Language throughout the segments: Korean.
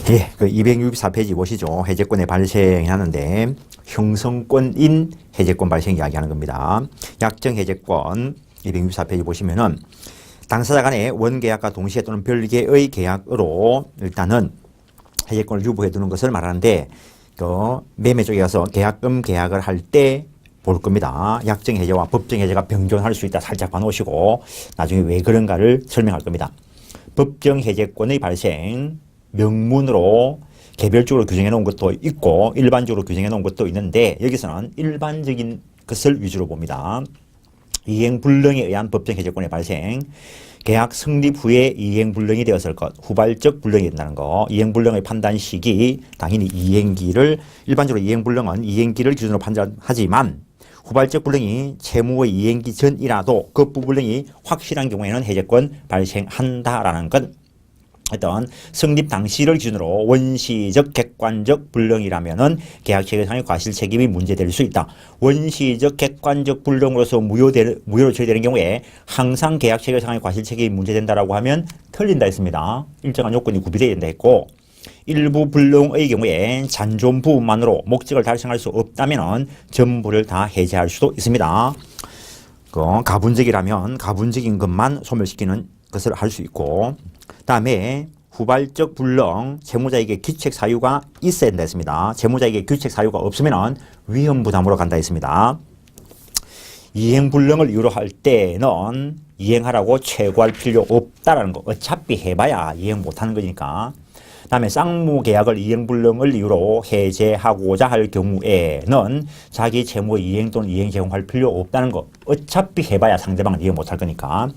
예, 그 264페이지 보시죠. 해제권의 발생이 하는데 형성권인 해제권 발생 이야기하는 겁니다. 약정 해제권 264페이지 보시면은 당사자 간의 원계약과 동시에 또는 별개의 계약으로 일단은 해제권을 유보해 두는 것을 말하는데 그 매매 쪽에 가서 계약금 계약을 할 때 볼 겁니다. 약정 해제와 법정 해제가 병존할 수 있다 살짝 봐놓으시고 나중에 왜 그런가를 설명할 겁니다. 법정 해제권의 발생 명문으로 개별적으로 규정해 놓은 것도 있고 일반적으로 규정해 놓은 것도 있는데 여기서는 일반적인 것을 위주로 봅니다. 이행불능에 의한 법정 해제권의 발생, 계약 성립 후에 이행불능이 되었을 것, 후발적 불능이 된다는 거, 이행불능의 판단 시기, 당연히 이행기를, 일반적으로 이행불능은 이행기를 기준으로 판단하지만 후발적 불능이 채무의 이행기 전이라도 그 불능이 확실한 경우에는 해제권 발생한다라는 것. 어떤 성립 당시를 기준으로 원시적 객관적 불능이라면은 계약 체결상의 과실 책임이 문제될 수 있다. 원시적 객관적 불능으로서 무효로 처리되는 경우에 항상 계약 체결상의 과실 책임이 문제된다라고 하면 틀린다 했습니다. 일정한 요건이 구비되어야 된다 했고 일부 불능의 경우에 잔존 부분만으로 목적을 달성할 수 없다면은 전부를 다 해제할 수도 있습니다. 가분적이라면 가분적인 것만 소멸시키는 것을 할 수 있고 다음에 후발적 불능, 채무자에게 귀책 사유가 있어야 된다 했습니다. 채무자에게 귀책 사유가 없으면 위험 부담으로 간다 했습니다. 이행 불능을 이유로 할 때는 이행하라고 최고할 필요 없다라는 거. 어차피 해봐야 이행 못하는 거니까. 다음에 쌍무 계약을 이행 불능을 이유로 해제하고자 할 경우에는 자기 채무의 이행 또는 이행 제공할 필요 없다는 거. 어차피 해봐야 상대방은 이행 못할 거니까.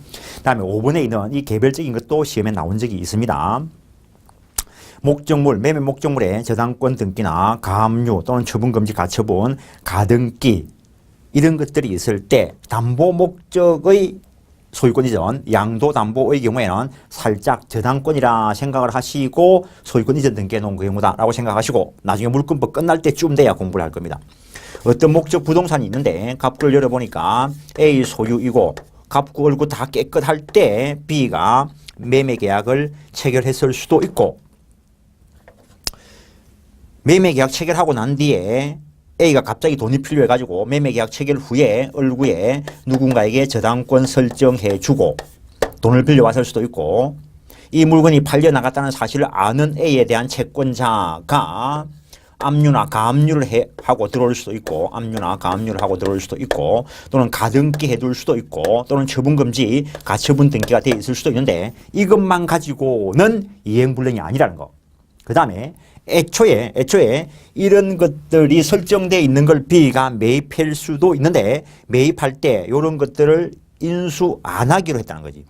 다음에 5번에 있는 이 개별적인 것도 시험에 나온 적이 있습니다. 목적물, 매매 목적물의 저당권 등기나 가압류 또는 처분금지 가처분, 가등기 이런 것들이 있을 때 담보 목적의 소유권 이전, 양도담보의 경우에는 살짝 저당권이라 생각을 하시고 소유권 이전 등기해 놓은 경우다라고 생각하시고 나중에 물권법 끝날 때쯤 돼야 공부를 할 겁니다. 어떤 목적 부동산이 있는데 갑구를 열어보니까 A 소유이고 갑구 얼굴 다 깨끗할 때 B가 매매계약을 체결했을 수도 있고 매매계약 체결하고 난 뒤에 A가 갑자기 돈이 필요해가지고 매매계약 체결 후에 얼구에 누군가에게 저당권 설정해 주고 돈을 빌려왔을 수도 있고 이 물건이 팔려나갔다는 사실을 아는 A에 대한 채권자가 압류나 가압류를 하고 들어올 수도 있고 압류나 가압류를 하고 들어올 수도 있고 또는 가등기 해둘 수도 있고 또는 처분금지 가처분 등기가 되어 있을 수도 있는데 이것만 가지고는 이행불능이 아니라는 거. 그 다음에 애초에 이런 것들이 설정되어 있는 걸 B가 매입할 수도 있는데 매입할 때 이런 것들을 인수 안 하기로 했다는 거지.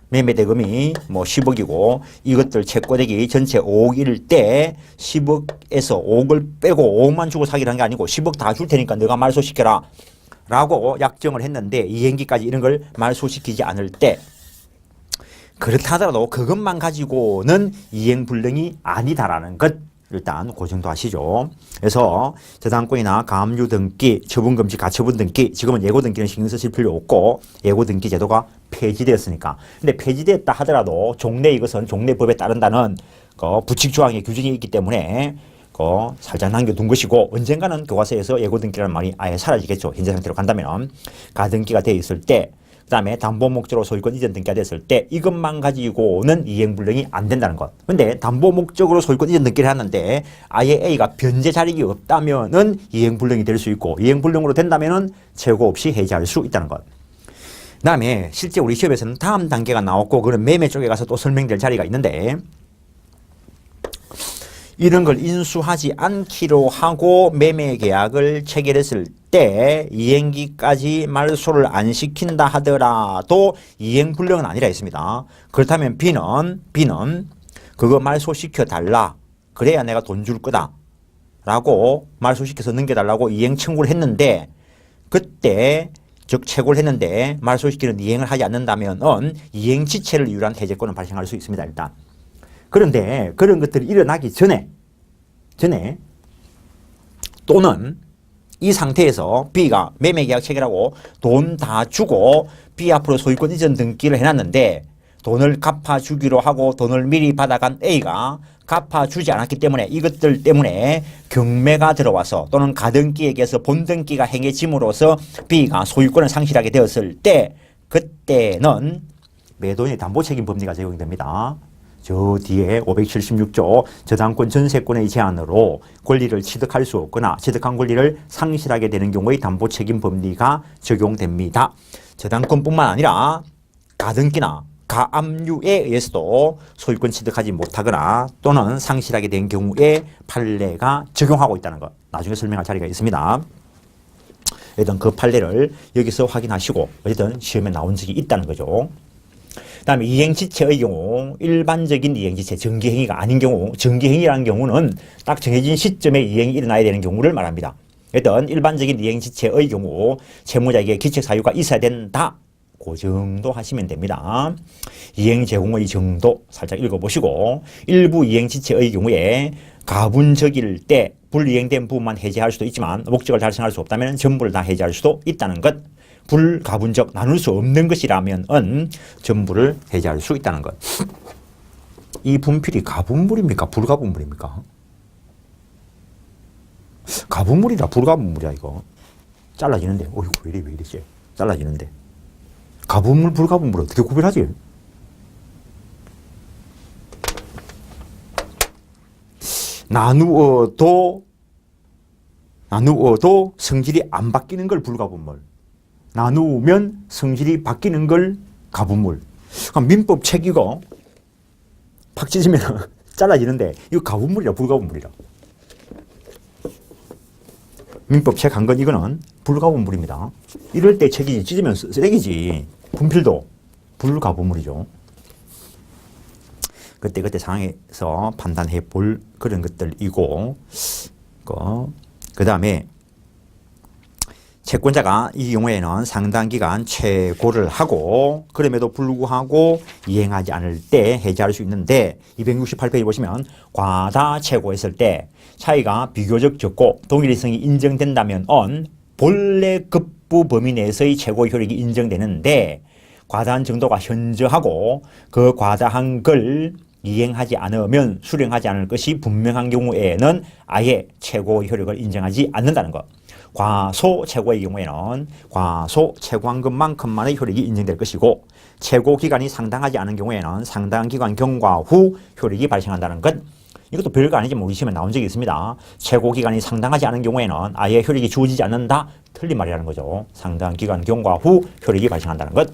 매매대금이 뭐 10억이고 이것들 채권액이 전체 5억일 때 10억에서 5억을 빼고 5억만 주고 사기를 한 게 아니고 10억 다 줄 테니까 너가 말소시켜라 라고 약정을 했는데 이행기까지 이런 걸 말소시키지 않을 때 그렇다 하더라도 그것만 가지고는 이행불능이 아니다라는 것 일단 그 정도 아시죠. 그래서 저당권이나 가압류 등기, 처분금지, 가처분 등기 지금은 예고 등기는 신경 쓰실 필요 없고 예고 등기 제도가 폐지되었으니까. 근데 폐지됐다 하더라도 종래 이것은 종래법에 따른다는 부칙 조항의 규정이 있기 때문에 살짝 남겨둔 것이고 언젠가는 교과서에서 예고 등기라는 말이 아예 사라지겠죠. 현재 상태로 간다면 가등기가 되어 있을 때 그 다음에 담보 목적으로 소유권 이전 등기가 됐을 때 이것만 가지고는 이행불능이 안 된다는 것. 근데 담보 목적으로 소유권 이전 등기를 하는데 아예 A가 변제 자력이 없다면은 이행불능이 될 수 있고 이행불능으로 된다면은 최고 없이 해지할 수 있다는 것. 그 다음에 실제 우리 시험에서는 다음 단계가 나왔고 그런 매매 쪽에 가서 또 설명될 자리가 있는데 이런 걸 인수하지 않기로 하고 매매 계약을 체결했을 때 이행기까지 말소를 안 시킨다 하더라도 이행불능은 아니라 했습니다. 그렇다면 B는 그거 말소시켜 달라. 그래야 내가 돈 줄 거다. 라고 말소시켜서 넘겨달라고 이행 청구를 했는데 그때 즉 채고를 했는데 말소시키는 이행을 하지 않는다면 이행지체를 이유로 한 해제권은 발생할 수 있습니다. 일단. 그런데 그런 것들이 일어나기 전에 또는 이 상태에서 B가 매매계약 체결하고 돈 다 주고 B 앞으로 소유권 이전 등기를 해놨는데 돈을 갚아주기로 하고 돈을 미리 받아간 A가 갚아주지 않았기 때문에 이것들 때문에 경매가 들어와서 또는 가등기에게서 본등기가 행해짐으로써 B가 소유권을 상실하게 되었을 때 그때는 매도인의 담보책임 법리가 적용이 됩니다. 저 뒤에 576조 저당권 전세권의 제한으로 권리를 취득할 수 없거나 취득한 권리를 상실하게 되는 경우의 담보책임 법리가 적용됩니다. 저당권뿐만 아니라 가등기나 가압류에 의해서도 소유권 취득하지 못하거나 또는 상실하게 된 경우에 판례가 적용하고 있다는 것. 나중에 설명할 자리가 있습니다. 일단 그 판례를 여기서 확인하시고 어쨌든 시험에 나온 적이 있다는 거죠. 그 다음에 이행지체의 경우 일반적인 이행지체 정기행위가 아닌 경우 정기행위라는 경우는 딱 정해진 시점에 이행이 일어나야 되는 경우를 말합니다. 일단 일반적인 이행지체의 경우 채무자에게 기책사유가 있어야 된다. 그 정도 하시면 됩니다. 이행 제공의 정도 살짝 읽어보시고 일부 이행지체의 경우에 가분적일 때 불이행된 부분만 해제할 수도 있지만 목적을 달성할 수 없다면 전부를 다 해제할 수도 있다는 것. 불가분적 나눌 수 없는 것이라면 전부를 해제할 수 있다는 것. 이 분필이 가분물입니까? 불가분물입니까? 가분물이라 불가분물이야 이거. 잘라지는데. 어이구 왜 이러지? 잘라지는데. 가분물 불가분물 어떻게 구별하지? 나누어도 성질이 안 바뀌는 걸 불가분물. 나누면 성질이 바뀌는 걸 가분물. 그럼 민법 책 이거 팍 찢으면 잘라지는데 이거 가분물이라 불가분물이라. 민법 책 한 건 이거는 불가분물입니다. 이럴 때 책이 찢으면 쓰레기지. 분필도 불가분물이죠. 그때 상황에서 판단해 볼 그런 것들이고, 그 다음에 채권자가 이 경우에는 상당 기간 최고를 하고 그럼에도 불구하고 이행하지 않을 때 해지할 수 있는데 268페이지 보시면 과다 최고했을 때 차이가 비교적 적고 동일성이 인정된다면 본래 급부 범위 내에서의 최고 효력이 인정되는데 과다한 정도가 현저하고 그 과다한 걸 이행하지 않으면 수령하지 않을 것이 분명한 경우에는 아예 최고 효력을 인정하지 않는다는 것. 과소 최고의 경우에는 과소 최고한 것만큼만의 효력이 인정될 것이고 최고 기간이 상당하지 않은 경우에는 상당한 기간 경과 후 효력이 발생한다는 것. 이것도 별거 아니지만 우리 시험에 나온 적이 있습니다. 최고 기간이 상당하지 않은 경우에는 아예 효력이 주어지지 않는다. 틀린 말이라는 거죠. 상당한 기간 경과 후 효력이 발생한다는 것.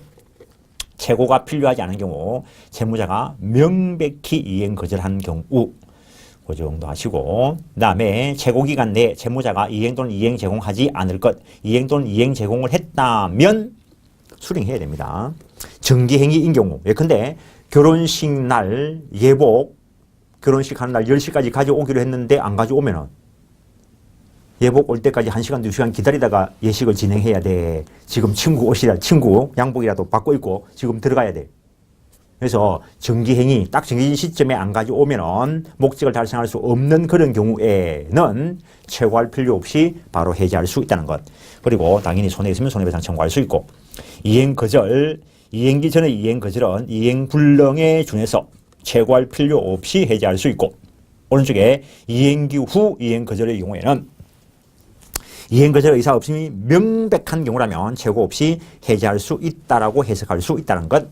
최고가 필요하지 않은 경우 채무자가 명백히 이행 거절한 경우 그 정도 하시고 그 다음에 최고기간 내에 채무자가 이행 또는 이행 제공하지 않을 것 이행 또는 이행 제공을 했다면 수령해야 됩니다. 정기행위인 경우 예컨대 결혼식 날 예복 결혼식 하는 날 10시까지 가져오기로 했는데 안 가져오면은 예복 올 때까지 1시간, 2시간 기다리다가 예식을 진행해야 돼. 지금 친구 옷이라, 친구 양복이라도 받고 있고 지금 들어가야 돼. 그래서 정기행위 딱 정해진 시점에 안 가져오면은 목적을 달성할 수 없는 그런 경우에는 최고할 필요 없이 바로 해지할 수 있다는 것. 그리고 당연히 손해 있으면 손해배상 청구할 수 있고 이행거절, 이행기 전의 이행거절은 이행불능에 준해서 최고할 필요 없이 해지할 수 있고 오른쪽에 이행기 후 이행거절의 경우에는 이행거절 의사 없음이 명백한 경우라면 최고 없이 해지할 수 있다라고 해석할 수 있다는 것.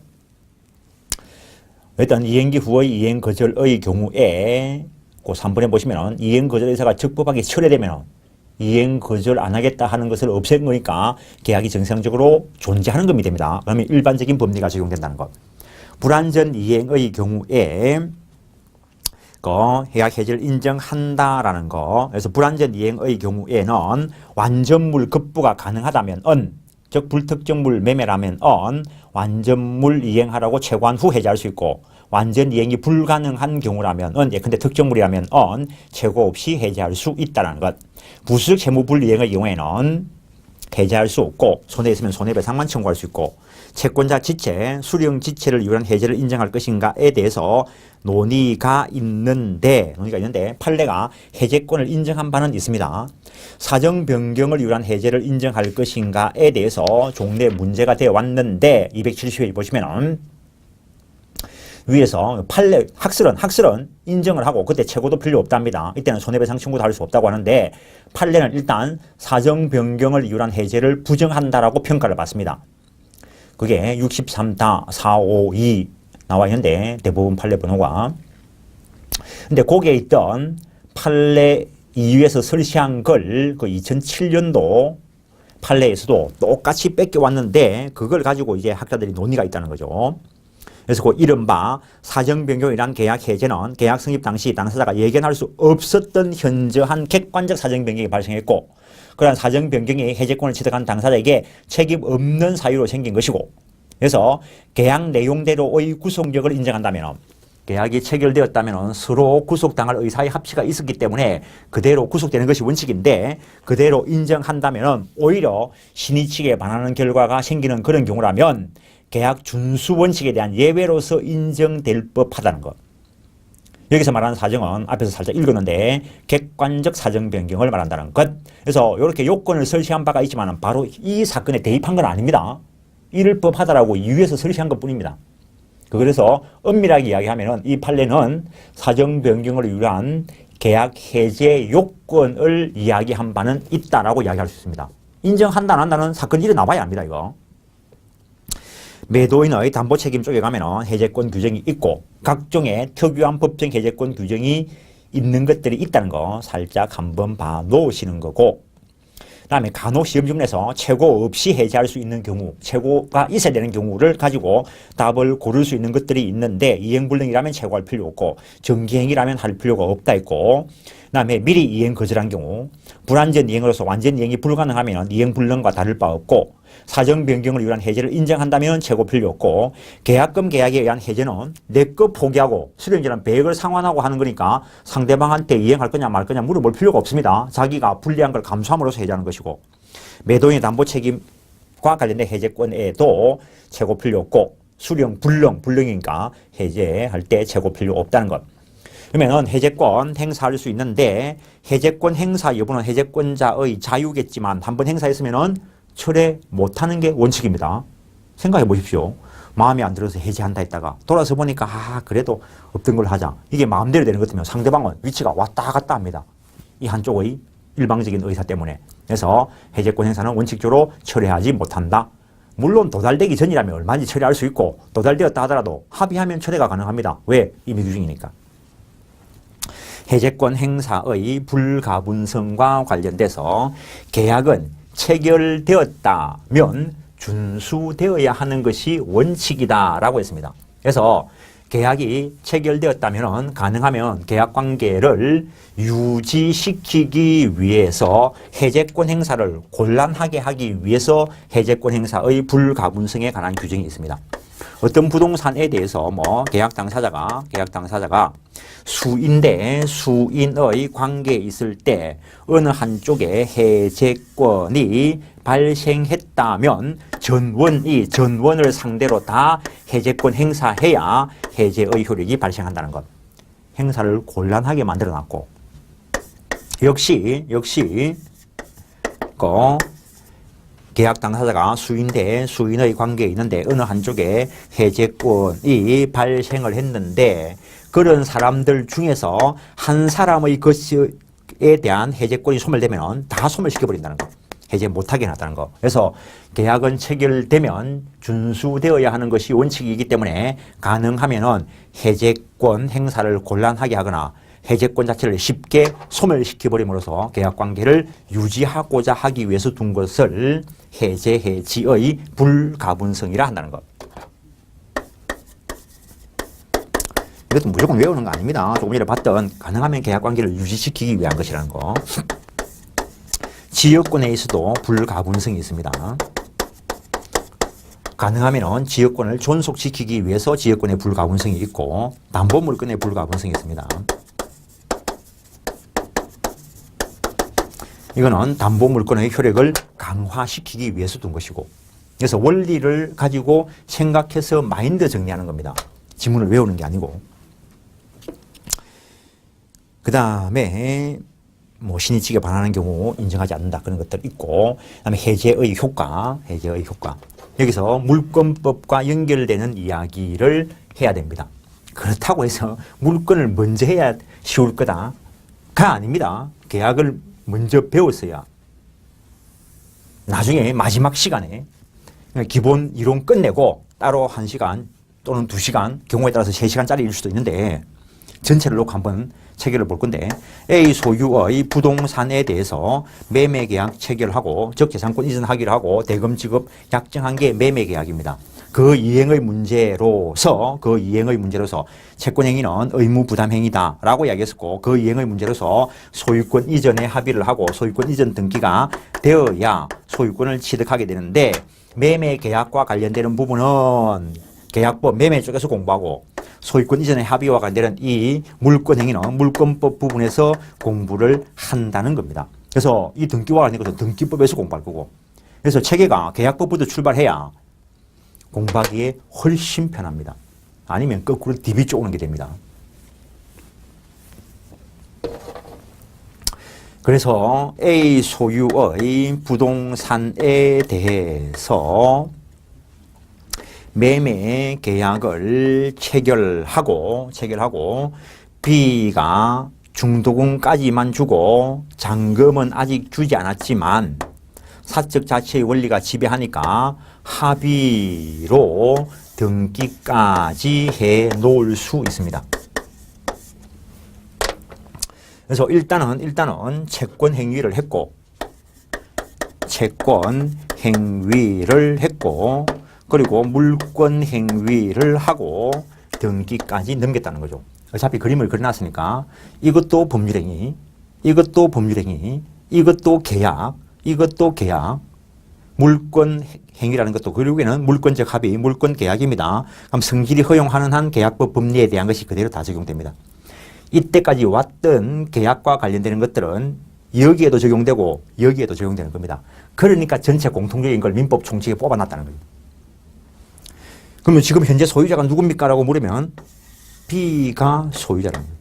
일단 이행기 후의 이행거절의 경우에 그 3번에 보시면 이행거절 의사가 적법하게 철회되면 이행거절 안 하겠다 하는 것을 없앤 거니까 계약이 정상적으로 존재하는 겁니다. 됩니다. 그러면 일반적인 법리가 적용된다는 것. 불완전 이행의 경우에 계약 해지를 인정한다라는 거. 그래서 불완전 이행의 경우에는 완전물 급부가 가능하다면 즉 불특정물 매매라면 완전물 이행하라고 최고한 후 해지할 수 있고 완전 이행이 불가능한 경우라면 예컨대 특정물이라면 최고 없이 해지할 수 있다는 것. 부수적 채무 불이행의 경우에는 해지할 수 없고 손해 있으면 손해배상만 청구할 수 있고 채권자 지체, 수령 지체를 위한 해제를 인정할 것인가에 대해서 논의가 있는데 판례가 해제권을 인정한 바는 있습니다. 사정 변경을 위한 해제를 인정할 것인가에 대해서 종래 문제가 되어 왔는데 270페이지 보시면은 위에서 판례, 학설은 인정을 하고 그때 최고도 필요 없답니다. 이때는 손해배상 청구도 할 수 없다고 하는데 판례는 일단 사정 변경을 이유로 한 해제를 부정한다라고 평가를 받습니다. 그게 63-452 나와 있는데 대부분 판례 번호가. 근데 거기에 있던 판례 이유에서 설시한 걸 그 2007년도 판례에서도 똑같이 뺏겨왔는데 그걸 가지고 이제 학자들이 논의가 있다는 거죠. 그래서 그 이른바 사정변경이란 계약 해제는 계약 성립 당시 당사자가 예견할 수 없었던 현저한 객관적 사정변경이 발생했고 그러한 사정변경이 해제권을 취득한 당사자에게 책임 없는 사유로 생긴 것이고 그래서 계약 내용대로의 구속력을 인정한다면 계약이 체결되었다면 서로 구속당할 의사의 합치가 있었기 때문에 그대로 구속되는 것이 원칙인데 그대로 인정한다면 오히려 신의 측에 반하는 결과가 생기는 그런 경우라면 계약 준수 원칙에 대한 예외로서 인정될 법하다는 것. 여기서 말하는 사정은 앞에서 살짝 읽었는데 객관적 사정 변경을 말한다는 것. 그래서 이렇게 요건을 설치한 바가 있지만 바로 이 사건에 대입한 건 아닙니다. 이를 법하다라고 이유에서 설치한 것뿐입니다. 그래서 엄밀하게 이야기하면 이 판례는 사정 변경을 위한 계약 해제 요건을 이야기한 바는 있다라고 이야기할 수 있습니다. 인정한다 안 한다는 사건이 일어나봐야 합니다. 이거. 매도인의 담보 책임 쪽에 가면 해제권 규정이 있고 각종의 특유한 법정 해제권 규정이 있는 것들이 있다는 거 살짝 한번 봐 놓으시는 거고 그다음에 간혹 시험 중에서 최고 없이 해제할 수 있는 경우 최고가 있어야 되는 경우를 가지고 답을 고를 수 있는 것들이 있는데 이행불능이라면 최고할 필요 없고 정기행위라면 할 필요가 없다 있고 그다음에 미리 이행 거절한 경우 불완전 이행으로서 완전 이행이 불가능하면 이행불능과 다를 바 없고 사정 변경을 위한 해제를 인정한다면 최고 필요 없고 계약금 계약에 의한 해제는 내 것 포기하고 수령자는 배액을 상환하고 하는 거니까 상대방한테 이행할 거냐 말 거냐 물어볼 필요가 없습니다. 자기가 불리한 걸 감수함으로써 해제하는 것이고 매도인의 담보 책임과 관련된 해제권에도 최고 필요 없고 수령 불능이니까 해제할 때 최고 필요 없다는 것. 그러면 해제권 행사할 수 있는데 해제권 행사 여부는 해제권자의 자유겠지만 한번 행사했으면은 철회 못하는 게 원칙입니다. 생각해 보십시오. 마음에 안 들어서 해제한다 했다가 돌아서 보니까 그래도 없던 걸 하자. 이게 마음대로 되는 것 같으면 상대방은 위치가 왔다 갔다 합니다. 이 한쪽의 일방적인 의사 때문에. 그래서 해제권 행사는 원칙적으로 철회하지 못한다. 물론 도달되기 전이라면 얼마든지 철회할 수 있고 도달되었다 하더라도 합의하면 철회가 가능합니다. 왜? 임의규정이니까. 해제권 행사의 불가분성과 관련돼서 계약은 체결되었다면 준수되어야 하는 것이 원칙이다라고 했습니다. 그래서 계약이 체결되었다면 가능하면 계약관계를 유지시키기 위해서 해제권 행사를 곤란하게 하기 위해서 해제권 행사의 불가분성에 관한 규정이 있습니다. 어떤 부동산에 대해서 계약 당사자가 수인대 수인의 관계에 있을 때 어느 한쪽에 해제권이 발생했다면 전원을 상대로 다 해제권 행사해야 해제의 효력이 발생한다는 것. 행사를 곤란하게 만들어 놨고 역시 계약 당사자가 수인대 수인의 관계에 있는데 어느 한쪽에 해제권이 발생을 했는데 그런 사람들 중에서 한 사람의 것에 대한 해제권이 소멸되면 다 소멸시켜버린다는 거. 해제 못하게 해놨다는 거. 그래서 계약은 체결되면 준수되어야 하는 것이 원칙이기 때문에 가능하면은 해제권 행사를 곤란하게 하거나 해제권 자체를 쉽게 소멸시켜버림으로써 계약관계를 유지하고자 하기 위해서 둔 것을 해제해지의 불가분성이라 한다는 것. 이것도 무조건 외우는 거 아닙니다. 조금 전에 봤던 가능하면 계약관계를 유지시키기 위한 것이라는 거. 지역권에 있어도 불가분성이 있습니다. 가능하면 지역권을 존속시키기 위해서 지역권에 불가분성이 있고 담보물권에 불가분성이 있습니다. 이거는 담보물권의 효력을 강화시키기 위해서 둔 것이고 그래서 원리를 가지고 생각해서 마인드 정리하는 겁니다. 지문을 외우는 게 아니고 그 다음에 신의 측에 반하는 경우 인정하지 않는다 그런 것들 있고 그다음에 해제의 효과 여기서 물권법과 연결되는 이야기를 해야 됩니다. 그렇다고 해서 물건을 먼저 해야 쉬울 거다가 아닙니다. 계약을 먼저 배웠어야 나중에 마지막 시간에 기본 이론 끝내고 따로 1시간 또는 2시간, 경우에 따라서 3시간짜리일 수도 있는데 전체를 놓고 한번 체결을 볼 건데 A 소유의 부동산에 대해서 매매계약 체결하고 적재산권 이전하기를 하고 대금 지급 약정한 게 매매계약입니다. 그 이행의 문제로서 채권행위는 의무부담행위다 라고 이야기했었고 그 이행의 문제로서 소유권 이전에 합의를 하고 소유권 이전 등기가 되어야 소유권을 취득하게 되는데 매매계약과 관련되는 부분은 계약법 매매 쪽에서 공부하고 소유권 이전의 합의와 관련된 이 물권행위는 물권법 부분에서 공부를 한다는 겁니다. 그래서 이 등기와 관련된 것은 등기법에서 공부할 거고 그래서 체계가 계약법부터 출발해야 공부하기에 훨씬 편합니다. 아니면 거꾸로 DB 쪽 오는 게 됩니다. 그래서 A 소유의 부동산에 대해서 매매 계약을 체결하고 B가 중도금까지만 주고 잔금은 아직 주지 않았지만 사적 자체의 원리가 지배하니까 합의로 등기까지 해 놓을 수 있습니다. 그래서 일단은 채권 행위를 했고 그리고 물권 행위를 하고 등기까지 넘겼다는 거죠. 어차피 그림을 그려놨으니까 이것도 법률행위, 이것도 계약, 물권 행위라는 것도 결국에는 물권적 합의, 물권 계약입니다. 그럼 성질이 허용하는 한 계약법 법리에 대한 것이 그대로 다 적용됩니다. 이때까지 왔던 계약과 관련되는 것들은 여기에도 적용되고 여기에도 적용되는 겁니다. 그러니까 전체 공통적인 걸 민법 총칙에 뽑아놨다는 거예요. 그러면 지금 현재 소유자가 누굽니까? 라고 물으면 B가 소유자라는 거예요.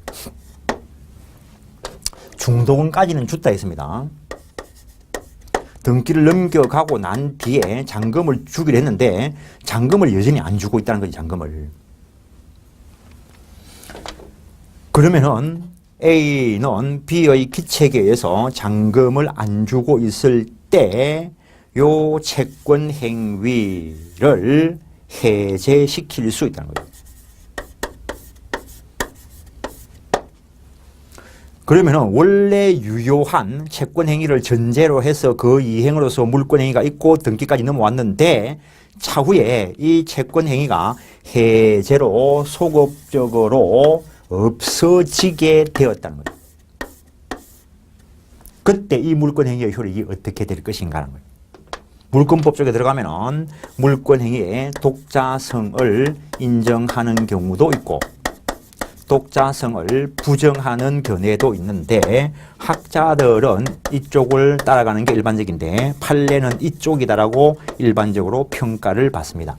중도금까지는 줬다 했습니다. 등기를 넘겨가고 난 뒤에 잔금을 주기로 했는데 잔금을 여전히 안 주고 있다는 거지, 잔금을. 그러면은 A는 B의 기책에 의해서 잔금을 안 주고 있을 때 요 채권 행위를 해제시킬 수 있다는 거예요. 그러면은 원래 유효한 채권 행위를 전제로 해서 그 이행으로서 물권 행위가 있고 등기까지 넘어왔는데 차후에 이 채권 행위가 해제로 소급적으로 없어지게 되었다는 거예요. 그때 이 물권 행위의 효력이 어떻게 될 것인가라는 거예요. 물권법 쪽에 들어가면은 물권 행위의 독자성을 인정하는 경우도 있고 독자성을 부정하는 견해도 있는데 학자들은 이쪽을 따라가는 게 일반적인데 판례는 이쪽이다라고 일반적으로 평가를 받습니다.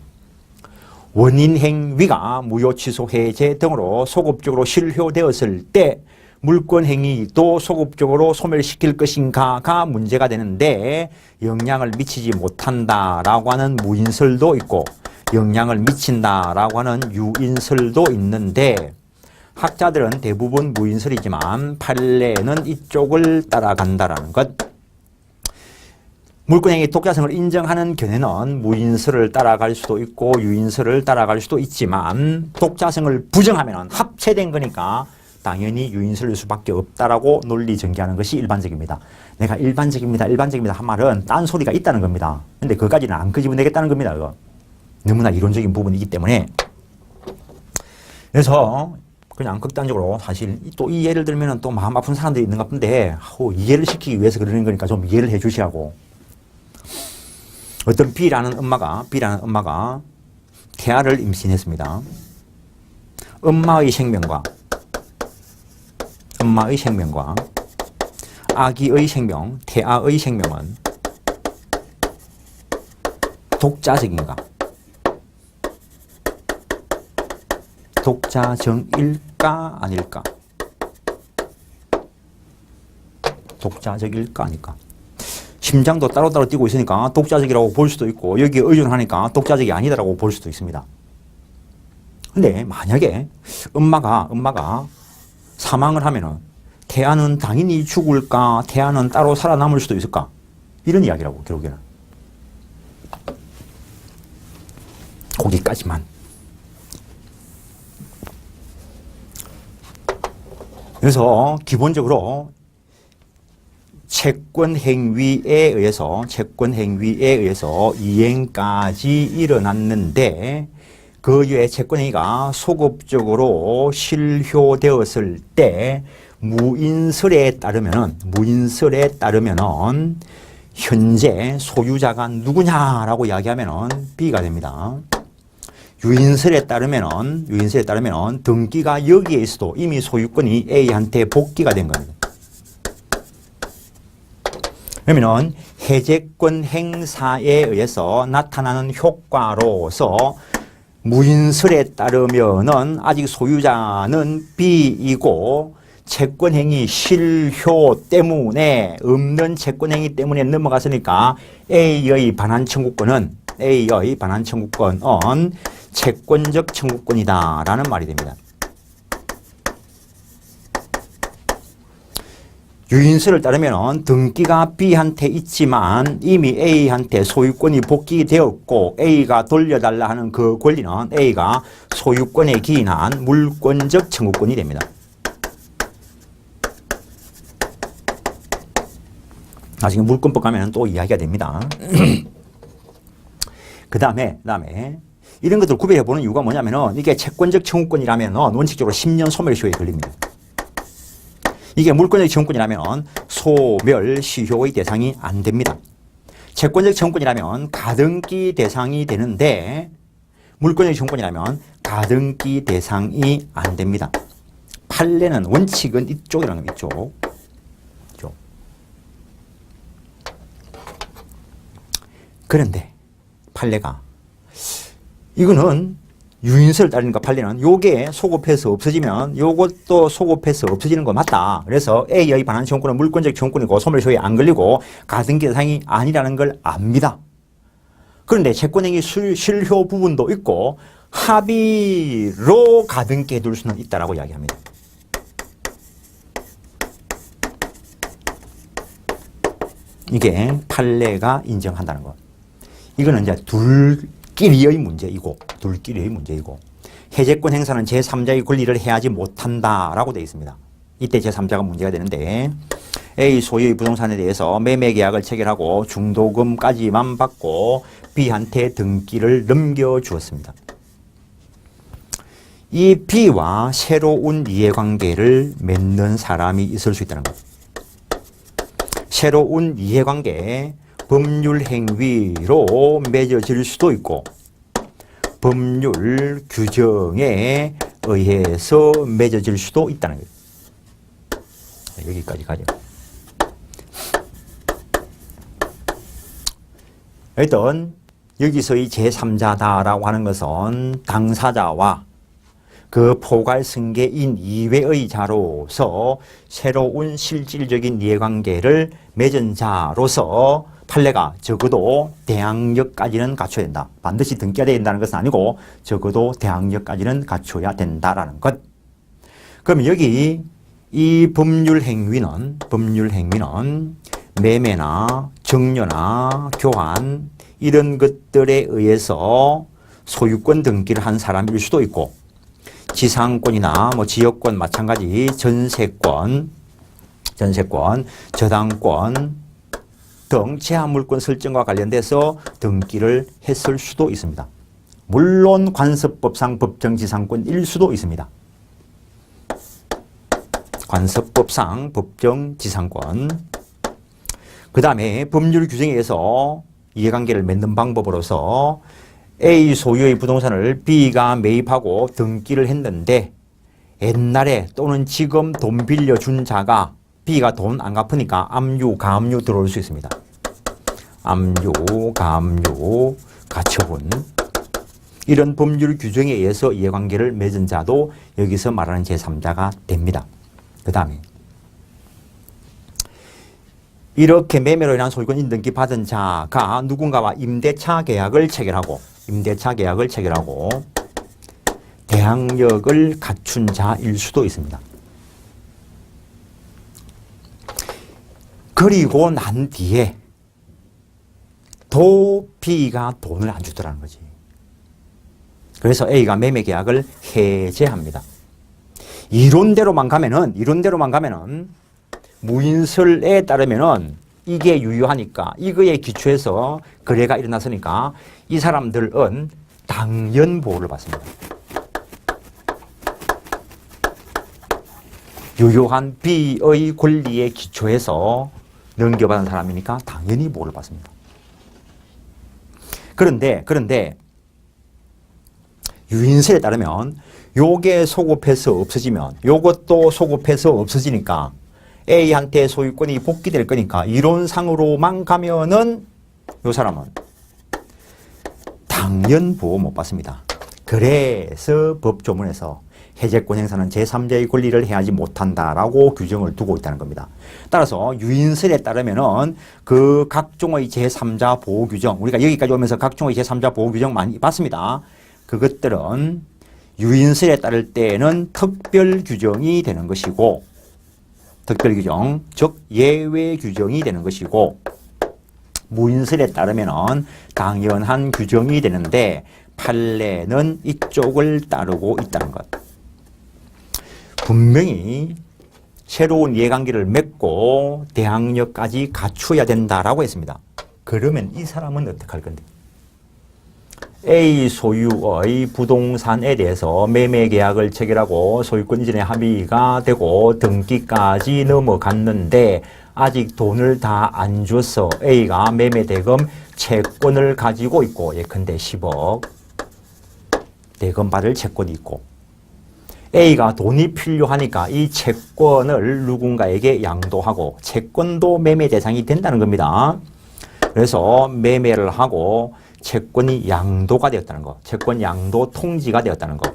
원인 행위가 무효 취소 해제 등으로 소급적으로 실효되었을 때 물권 행위도 소급적으로 소멸시킬 것인가가 문제가 되는데 영향을 미치지 못한다라고 하는 무인설도 있고 영향을 미친다라고 하는 유인설도 있는데 학자들은 대부분 무인설이지만 판례는 이쪽을 따라간다라는 것. 물권행위 독자성을 인정하는 견해는 무인설을 따라갈 수도 있고 유인설을 따라갈 수도 있지만 독자성을 부정하면 합체된 거니까 당연히 유인설일 수밖에 없다라고 논리 전개하는 것이 일반적입니다. 내가 일반적입니다 한 말은 딴소리가 있다는 겁니다. 근데 그것까지는 안 끄집어내겠다는 겁니다. 그거. 너무나 이론적인 부분이기 때문에. 그래서 그냥 극단적으로 사실 또 이 예를 들면 또 마음 아픈 사람들이 있는 것 같은데 이해를 시키기 위해서 그러는 거니까 좀 이해를 해 주시라고. 어떤 B라는 엄마가 태아를 임신했습니다. 엄마의 생명과 아기의 생명, 태아의 생명은 독자적인가? 독자적일까 아닐까? 독자적일까 아닐까? 심장도 따로따로 뛰고 있으니까 독자적이라고 볼 수도 있고 여기에 의존하니까 독자적이 아니다라고 볼 수도 있습니다. 근데 만약에 엄마가 사망을 하면은 태아는 당연히 죽을까? 태아는 따로 살아남을 수도 있을까? 이런 이야기라고, 결국에는. 거기까지만. 그래서 기본적으로 채권 행위에 의해서 이행까지 일어났는데 그 이후에 채권 행위가 소급적으로 실효되었을 때 무인설에 따르면은 현재 소유자가 누구냐라고 이야기하면은 B가 됩니다. 유인설에 따르면은 등기가 여기에 있어도 이미 소유권이 A한테 복귀가 된 겁니다. 그러면은 해제권 행사에 의해서 나타나는 효과로서 무인설에 따르면은 아직 소유자는 B이고 채권행위 실효 때문에 없는 채권행위 때문에 넘어갔으니까 A의 반환 청구권은 채권적 청구권이다라는 말이 됩니다. 유인설을 따르면 등기가 B한테 있지만 이미 A한테 소유권이 복귀되었고 A가 돌려달라 하는 그 권리는 A가 소유권에 기인한 물권적 청구권이 됩니다. 나중에 물권법 가면 또 이야기가 됩니다. 그 다음에 이런 것들을 구별해 보는 이유가 뭐냐면은 이게 채권적 청구권이라면 원칙적으로 10년 소멸시효에 걸립니다. 이게 물권적 청구권이라면 소멸시효의 대상이 안 됩니다. 채권적 청구권이라면 가등기 대상이 되는데 물권적 청구권이라면 가등기 대상이 안 됩니다. 판례는 원칙은 이쪽이라는 겁니다. 이쪽. 그런데 판례가 이거는 유인설을 따르니까 판례는 요게 소급해서 없어지면 요것도 소급해서 없어지는 거 맞다. 그래서 A의 반환 청구권은 물권적 청구권이고 소멸시효에 안 걸리고 가등기 대상이 아니라는 걸 압니다. 그런데 채권행위 실효 부분도 있고 합의로 가등기 해둘 수는 있다라고 이야기합니다. 이게 판례가 인정한다는 것. 이거는 이제 둘끼리의 문제이고 해제권 행사는 제3자의 권리를 해하지 못한다라고 되어 있습니다. 이때 제3자가 문제가 되는데 A 소유의 부동산에 대해서 매매계약을 체결하고 중도금까지만 받고 B한테 등기를 넘겨주었습니다. 이 B와 새로운 이해관계를 맺는 사람이 있을 수 있다는 것. 새로운 이해관계 법률 행위로 맺어질 수도 있고 법률 규정에 의해서 맺어질 수도 있다는 거예요. 여기까지 가죠. 일단 여기서의 제3자다라고 하는 것은 당사자와 그 포괄승계인 이외의 자로서 새로운 실질적인 이해관계를 맺은 자로서 판례가 적어도 대항력까지는 갖춰야 된다. 반드시 등기가 되어야 된다는 것은 아니고 적어도 대항력까지는 갖춰야 된다라는 것. 그럼 여기 이 법률 행위는 매매나 정려나 교환 이런 것들에 의해서 소유권 등기를 한 사람일 수도 있고 지상권이나 지역권 마찬가지 전세권, 저당권 등 제한물권 설정과 관련돼서 등기를 했을 수도 있습니다. 물론 관습법상 법정지상권일 수도 있습니다. 관습법상 법정지상권. 그 다음에 법률 규정에 의해서 이해관계를 맺는 방법으로서 A 소유의 부동산을 B가 매입하고 등기를 했는데 옛날에 또는 지금 돈 빌려준 자가 B가 돈 안 갚으니까 압류, 가압류 들어올 수 있습니다. 압류, 가압류, 가처분 이런 법률 규정에 의해서 이해관계를 맺은 자도 여기서 말하는 제3자가 됩니다. 그 다음에 이렇게 매매로 인한 소유권 인등기 받은 자가 누군가와 임대차 계약을 체결하고 대항력을 갖춘 자일 수도 있습니다. 그리고 난 뒤에 B가 돈을 안 주더라는 거지. 그래서 A가 매매 계약을 해제합니다. 이론대로만 가면은 무인설에 따르면은 이게 유효하니까 이거에 기초해서 거래가 일어났으니까 이 사람들은 당연 보호를 받습니다. 유효한 B의 권리에 기초해서 넘겨받은 사람이니까 당연히 보호를 받습니다. 그런데 유인설에 따르면 요게 소급해서 없어지면 요것도 소급해서 없어지니까 A한테 소유권이 복귀될 거니까 이론상으로만 가면은 요 사람은 당연 보호 못 받습니다. 그래서 법조문에서 해제권 행사는 제3자의 권리를 해하지 못한다라고 규정을 두고 있다는 겁니다. 따라서 유인설에 따르면은 그 각종의 제3자 보호 규정, 우리가 여기까지 오면서 각종의 제3자 보호 규정 많이 봤습니다. 그것들은 유인설에 따를 때는 특별 규정이 되는 것이고, 특별 규정, 즉 예외 규정이 되는 것이고, 무인설에 따르면은 당연한 규정이 되는데 판례는 이쪽을 따르고 있다는 것. 분명히 새로운 이해관계를 맺고 대항력까지 갖추어야 된다라고 했습니다. 그러면 이 사람은 어떻게 할 건데? A 소유의 부동산에 대해서 매매 계약을 체결하고 소유권 이전에 합의가 되고 등기까지 넘어갔는데 아직 돈을 다 안 줘서 A가 매매 대금 채권을 가지고 있고, 예컨대 10억 대금 받을 채권이 있고, A가 돈이 필요하니까 이 채권을 누군가에게 양도하고 채권도 매매 대상이 된다는 겁니다. 그래서 매매를 하고 채권이 양도가 되었다는 거, 채권 양도 통지가 되었다는 거.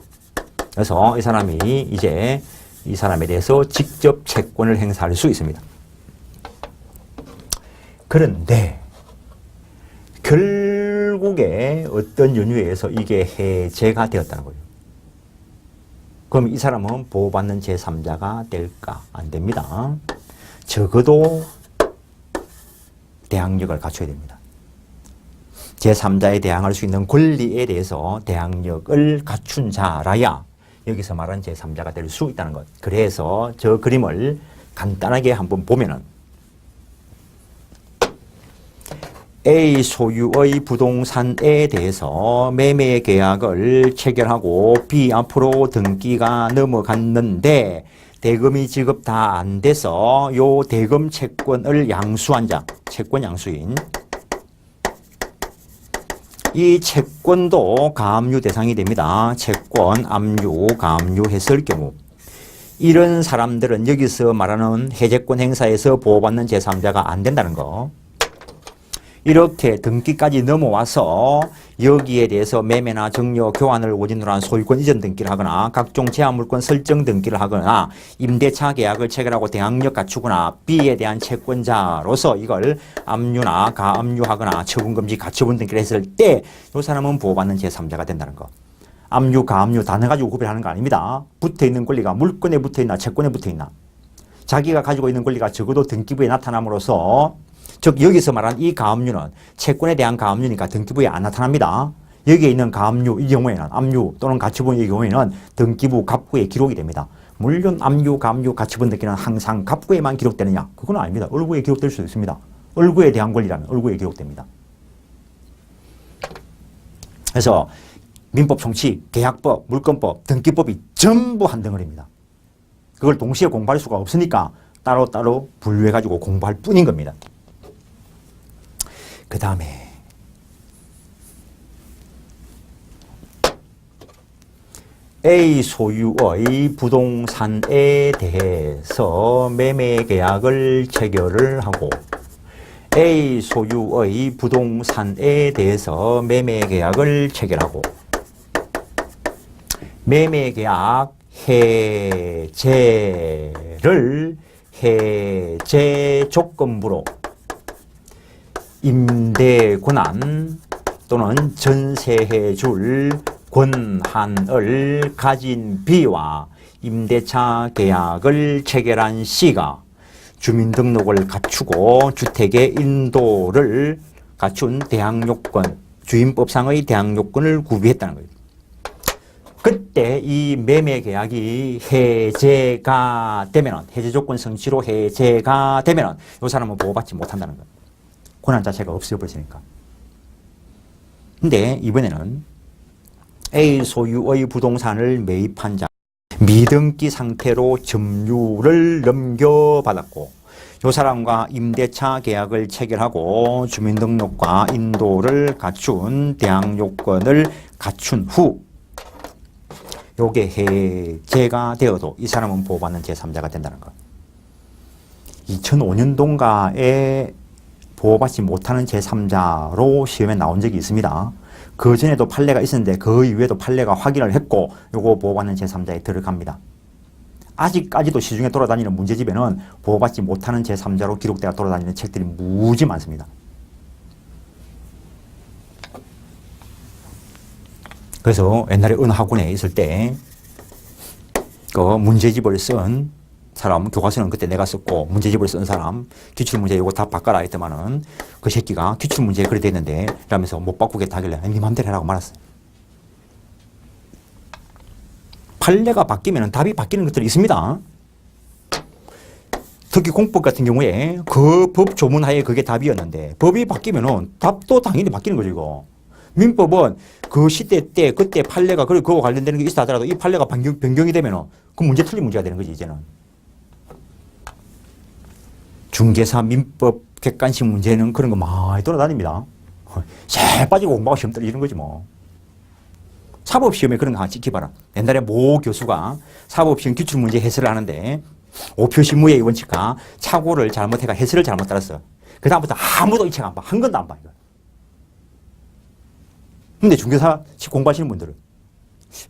그래서 이 사람이 이제 이 사람에 대해서 직접 채권을 행사할 수 있습니다. 그런데 결국에 어떤 연유에 의해서 이게 해제가 되었다는 거예요. 그럼 이 사람은 보호받는 제3자가 될까? 안 됩니다. 적어도 대항력을 갖춰야 됩니다. 제3자에 대항할 수 있는 권리에 대해서 대항력을 갖춘 자라야 여기서 말하는 제3자가 될 수 있다는 것. 그래서 저 그림을 간단하게 한번 보면은 A 소유의 부동산에 대해서 매매 계약을 체결하고 B 앞으로 등기가 넘어갔는데 대금이 지급 다 안 돼서 요 대금 채권을 양수한 자, 채권 양수인, 이 채권도 가압류 대상이 됩니다. 채권, 압류, 가압류했을 경우 이런 사람들은 여기서 말하는 해제권 행사에서 보호받는 제3자가 안 된다는 거. 이렇게 등기까지 넘어와서 여기에 대해서 매매나 증여, 교환을 원인으로 한 소유권 이전 등기를 하거나 각종 제한물권 설정 등기를 하거나 임대차 계약을 체결하고 대항력 갖추거나 B에 대한 채권자로서 이걸 압류나 가압류하거나 처분금지 가처분 등기를 했을 때 이 사람은 보호받는 제3자가 된다는 거. 압류, 가압류 단어 가지고 구별하는 거 아닙니다. 붙어있는 권리가 물건에 붙어있나 채권에 붙어있나. 자기가 가지고 있는 권리가 적어도 등기부에 나타남으로써, 즉 여기서 말한 이 가압류는 채권에 대한 가압류니까 등기부에 안 나타납니다. 여기에 있는 가압류 이 경우에는 압류 또는 가처분의 경우에는 등기부 갑구에 기록이 됩니다. 물론 압류, 가압류, 가처분 등기는 항상 갑구에만 기록되느냐? 그건 아닙니다. 얼구에 기록될 수도 있습니다. 얼구에 대한 권리라면 얼구에 기록됩니다. 그래서 민법, 총칙, 계약법, 물권법, 등기법이 전부 한 덩어리입니다. 그걸 동시에 공부할 수가 없으니까 따로따로 분류해가지고 공부할 뿐인 겁니다. 그 다음에 A 소유의 부동산에 대해서 매매 계약을 체결을 하고 A 소유의 부동산에 대해서 매매 계약을 체결하고 매매 계약 해제를 해제 조건부로 임대 권한 또는 전세해 줄 권한을 가진 B와 임대차 계약을 체결한 C가 주민등록을 갖추고 주택의 인도를 갖춘 대항요건, 주임법상의 대항요건을 구비했다는 거예요. 그때 이 매매계약이 해제가 되면, 해제조건 성취로 해제가 되면 이 사람은 보호받지 못한다는 거예요. 권한 자체가 없어버리니까. 근데 이번에는 A 소유의 부동산을 매입한 자, 미등기 상태로 점유를 넘겨받았고 이 사람과 임대차 계약을 체결하고 주민등록과 인도를 갖춘 대항요건을 갖춘 후 요게 해제가 되어도 이 사람은 보호받는 제3자가 된다는 것. 2005년도인가에 보호받지 못하는 제3자로 시험에 나온 적이 있습니다. 그 전에도 판례가 있었는데 그 이후에도 판례가 확인을 했고 요거 보호받는 제3자에 들어갑니다. 아직까지도 시중에 돌아다니는 문제집에는 보호받지 못하는 제3자로 기록되어 돌아다니는 책들이 무지 많습니다. 그래서 옛날에 어느 학원에 있을 때 그 문제집을 쓴 사람, 교과서는 그때 내가 썼고 문제집을 쓴 사람 기출문제 이거 다 바꿔라 했더만은 그 새끼가 기출문제에 그래 됐는데 라면서 못 바꾸겠다 하길래 네 맘대로 해라고 말았어요. 판례가 바뀌면 답이 바뀌는 것들이 있습니다. 특히 공법 같은 경우에 그 법 조문하에 그게 답이었는데 법이 바뀌면은 답도 당연히 바뀌는 거죠, 이거. 민법은 그 시대 때 그때 판례가 그거 관련되는 게 있다 하더라도 이 판례가 변경이 되면은 그 문제 틀린 문제가 되는 거지, 이제는. 중개사 민법 객관식 문제는 그런 거 많이 돌아다닙니다. 잘 빠지고 공부하고 시험 떨어지는 거지 뭐. 사법시험에 그런 거 하나 지켜봐라. 옛날에 모 교수가 사법시험 기출문제 해설을 하는데 5표 신무의 원칙과 착오를 잘못해가 해설을 잘못 따랐어. 그 다음부터 아무도 이 책 안 봐. 한 권도 안 봐. 이거. 근데 중개사 공부하시는 분들은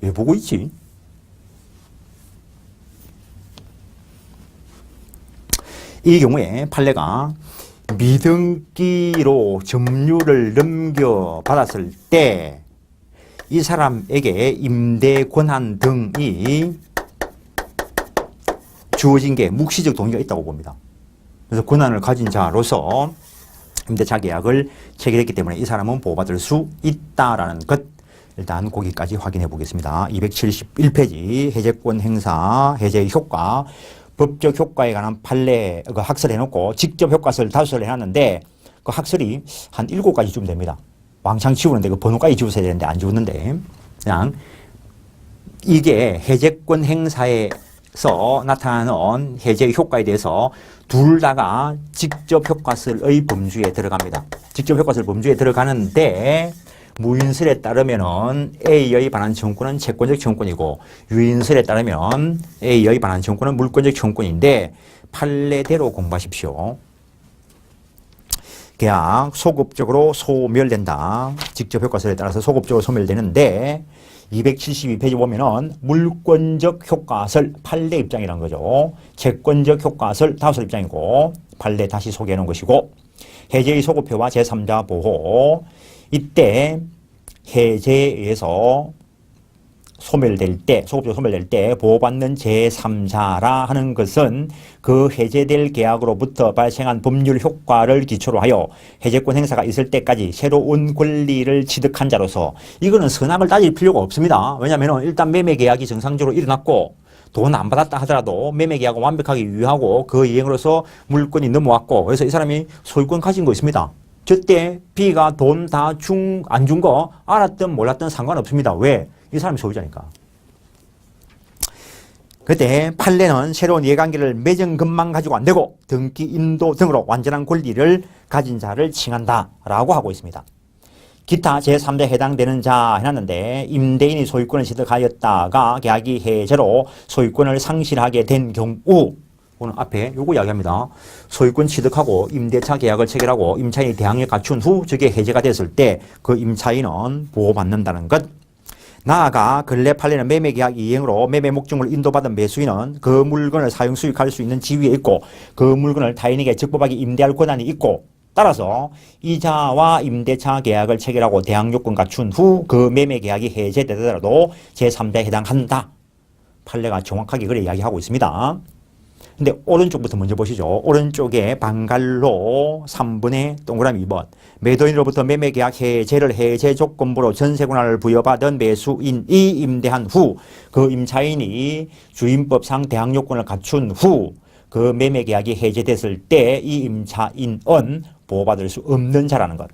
왜 보고 있지? 이 경우에 판례가 미등기로 점유를 넘겨받았을 때 이 사람에게 임대 권한 등이 주어진 게 묵시적 동의가 있다고 봅니다. 그래서 권한을 가진 자로서 임대차 계약을 체결했기 때문에 이 사람은 보호받을 수 있다라는 것. 일단 거기까지 확인해 보겠습니다. 271페이지 해제권 행사, 해제의 효과, 법적 효과에 관한 판례 학설해 놓고 직접 효과서를 5설 해놨는데 그 학설이 한 7가지쯤 됩니다. 왕창 지우는데 그 번호까지 지우셔야 되는데 안 지웠는데 그냥 이게 해제권 행사에서 나타나는 해제의 효과에 대해서 둘 다가 직접 효과설의 범주에 들어갑니다. 직접 효과설 범주에 들어가는데 무인설에 따르면은 A의 반환 청구는 채권적 청구이고 유인설에 따르면 A의 반환 청구는 물권적 청구인데 판례대로 공부하십시오. 계약 소급적으로 소멸된다. 직접 효과설에 따라서 소급적으로 소멸되는데 272페이지 보면은 물권적 효과설 판례 입장이라는 거죠. 채권적 효과설 5설 입장이고 판례 다시 소개해 놓은 것이고 해제의 소급표와 제3자 보호 이때 해제에 의해서 소멸될 때, 소급적으로 소멸될 때 보호받는 제3자라 하는 것은 그 해제될 계약으로부터 발생한 법률 효과를 기초로 하여 해제권 행사가 있을 때까지 새로운 권리를 취득한 자로서 이거는 선악을 따질 필요가 없습니다. 왜냐하면 일단 매매 계약이 정상적으로 일어났고 돈 안 받았다 하더라도 매매 계약을 완벽하게 유효하고 그 이행으로서 물권이 넘어왔고 그래서 이 사람이 소유권 가진 거 있습니다. 저때 B가 돈 다 안 준 거 알았든 몰랐든 상관없습니다. 왜? 이 사람이 소유자니까. 그때 판례는 새로운 이해관계를 맺은 것만 가지고 안 되고 등기, 인도 등으로 완전한 권리를 가진 자를 칭한다 라고 하고 있습니다. 기타 제3자에 해당되는 자 해놨는데 임대인이 소유권을 취득하였다가 계약이 해제로 소유권을 상실하게 된 경우 오늘 앞에 요거 이야기합니다. 소유권 취득하고 임대차 계약을 체결하고 임차인이 대항력 갖춘 후 저게 해제가 됐을 때 그 임차인은 보호받는다는 것. 나아가 근래 판례는 매매계약 이행으로 매매 목적을 인도받은 매수인은 그 물건을 사용 수익할 수 있는 지위에 있고 그 물건을 타인에게 적법하게 임대할 권한이 있고 따라서 이자와 임대차 계약을 체결하고 대항 요건 갖춘 후 그 매매 계약이 해제되더라도 제3자에 해당한다. 판례가 정확하게 그래 이야기하고 있습니다. 근데 오른쪽부터 먼저 보시죠. 오른쪽에 방갈로 3번에 동그라미 2번. 매도인으로부터 매매계약 해제를 해제 조건부로 전세 권한을 부여받은 매수인이 임대한 후 그 임차인이 주임법상 대항 요건을 갖춘 후 그 매매계약이 해제됐을 때 이 임차인은 보호받을 수 없는 자라는 것.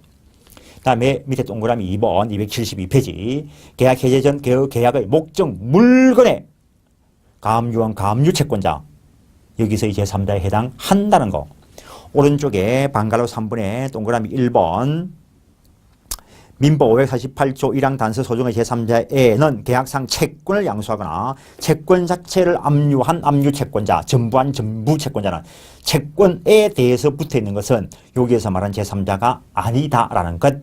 다음에 밑에 동그라미 2번 272페이지. 계약 해제 전 계약의 목적 물건에 가압류한 가압류 채권자. 여기서 이제 제3자에 해당한다는 거. 오른쪽에 방갈로 3번에 동그라미 1번 민법 548조 1항 단서 소정의 제3자에는 계약상 채권을 양수하거나 채권 자체를 압류한 압류 채권자, 전부한 전부 채권자는 채권에 대해서 붙어있는 것은 여기에서 말한 제3자가 아니다라는 것.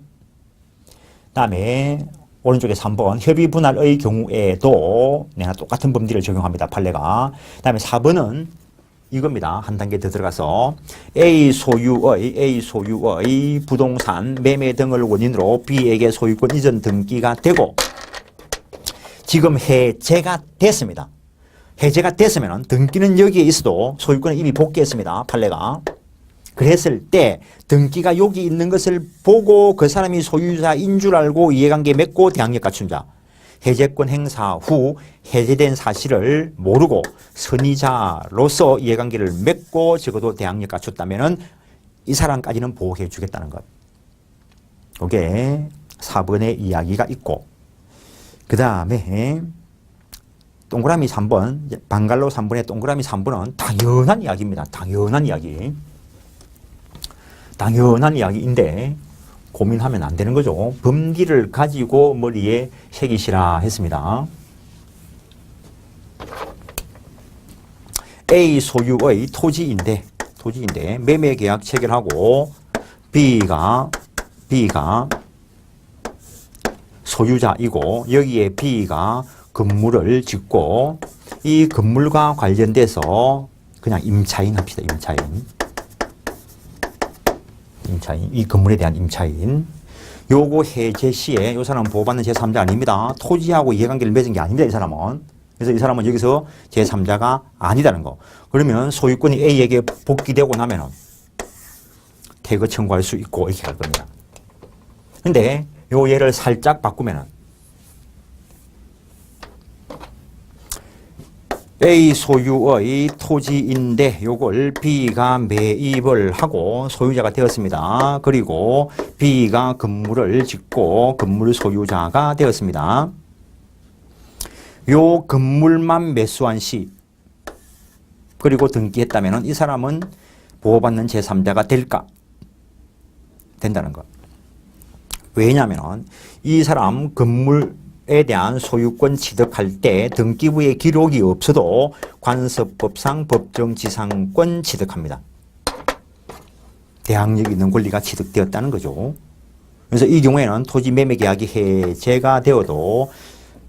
다음에 오른쪽에 3번 협의 분할의 경우에도 내가 똑같은 범위를 적용합니다. 판례가. 다음에 4번은 이겁니다. 한 단계 더 들어가서 A 소유의 부동산 매매 등을 원인으로 B에게 소유권 이전 등기가 되고 지금 해제가 됐습니다. 해제가 됐으면 등기는 여기에 있어도 소유권은 이미 복귀했습니다. 판례가. 그랬을 때 등기가 여기 있는 것을 보고 그 사람이 소유자인 줄 알고 이해관계 맺고 대항력 갖춘 자. 해제권 행사 후 해제된 사실을 모르고 선의자로서 이해관계를 맺고 적어도 대항력 갖췄다면 이 사람까지는 보호해 주겠다는 것. 이게 4번의 이야기가 있고 그 다음에 동그라미 3번 방갈로 3번의 동그라미 3번은 당연한 이야기입니다. 당연한 이야기. 당연한 이야기인데 고민하면 안 되는 거죠. 범기를 가지고 머리에 새기시라 했습니다. A 소유의 토지인데 매매 계약 체결하고 B가 소유자이고 여기에 B가 건물을 짓고 이 건물과 관련돼서 그냥 임차인 합시다. 임차인, 이 건물에 대한 임차인. 요거 해제 시에 요 사람은 보호받는 제3자 아닙니다. 토지하고 이해관계를 맺은 게 아닙니다. 이 사람은. 그래서 이 사람은 여기서 제3자가 아니다는 거. 그러면 소유권이 A에게 복귀되고 나면은 퇴거 청구할 수 있고 이렇게 갈 겁니다. 근데 요 예를 살짝 바꾸면은 A 소유의 토지인데 요걸 B가 매입을 하고 소유자가 되었습니다. 그리고 B가 건물을 짓고 건물 소유자가 되었습니다. 요 건물만 매수한 시 그리고 등기했다면 이 사람은 보호받는 제3자가 될까? 된다는 것. 왜냐하면 이 사람 건물에 대한 소유권 취득할 때 등기부에 기록이 없어도 관습법상 법정지상권 취득합니다. 대항력 있는 권리가 취득되었다는 거죠. 그래서 이 경우에는 토지 매매 계약이 해제가 되어도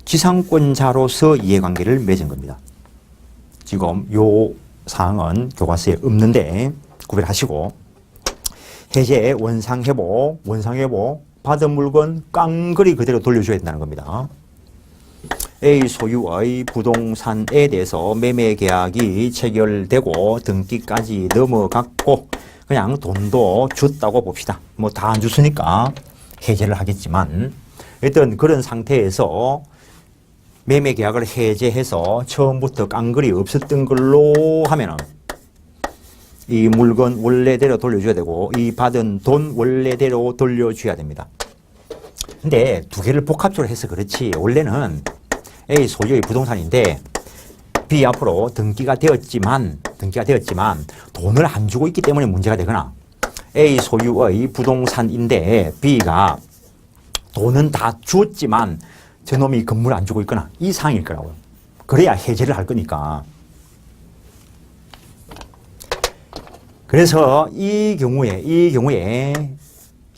지상권자로서 이해관계를 맺은 겁니다. 지금 요 사항은 교과서에 없는데 구별하시고 해제 원상회복 받은 물건 깡그리 그대로 돌려줘야 된다는 겁니다. A 소유의 부동산에 대해서 매매 계약이 체결되고 등기까지 넘어갔고 그냥 돈도 줬다고 봅시다. 뭐 다 안 줬으니까 해제를 하겠지만 일단 그런 상태에서 매매 계약을 해제해서 처음부터 깡그리 없었던 걸로 하면은 이 물건 원래대로 돌려줘야 되고 이 받은 돈 원래대로 돌려줘야 됩니다. 근데 두 개를 복합적으로 해서 그렇지 원래는 A 소유의 부동산인데 B 앞으로 등기가 되었지만 돈을 안 주고 있기 때문에 문제가 되거나 A 소유의 부동산인데 B가 돈은 다 주었지만 저놈이 건물을 안 주고 있거나 이 상황일 거라고요. 그래야 해제를 할 거니까. 그래서 이 경우에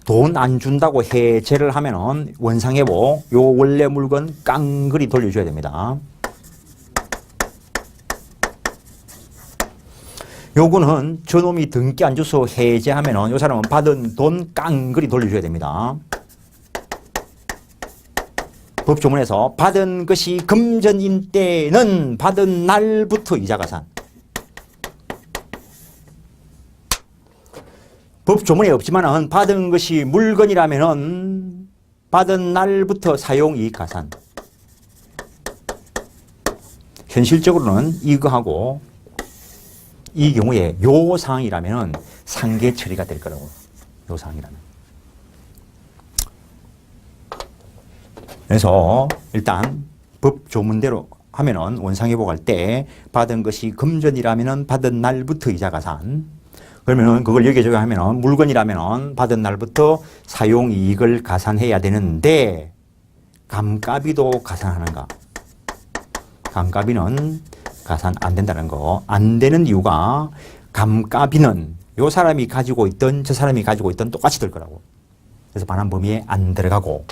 돈 안 준다고 해제를 하면은 원상회복 요 원래 물건 깡그리 돌려줘야 됩니다. 요거는 저놈이 등기 안 줘서 해제하면은 요 사람은 받은 돈 깡그리 돌려줘야 됩니다. 법조문에서 받은 것이 금전인 때는 받은 날부터 이자가산. 법조문에 없지만은 받은 것이 물건이라면은 받은 날부터 사용이익가산. 현실적으로는 이거하고 이 경우에 요 사항이라면은 상계 처리가 될 거라고. 요 사항이라면. 그래서 일단 법 조문대로 하면은 원상회복할 때 받은 것이 금전이라면은 받은 날부터 이자가산. 그러면은 그걸 여기에 적용하면은 물건이라면은 받은 날부터 사용이익을 가산해야 되는데 감가비도 가산하는가? 감가비는 가산 안 된다는 거. 안 되는 이유가 감가비는 요 사람이 가지고 있던 저 사람이 가지고 있던 똑같이 될 거라고. 그래서 반환 범위에 안 들어가고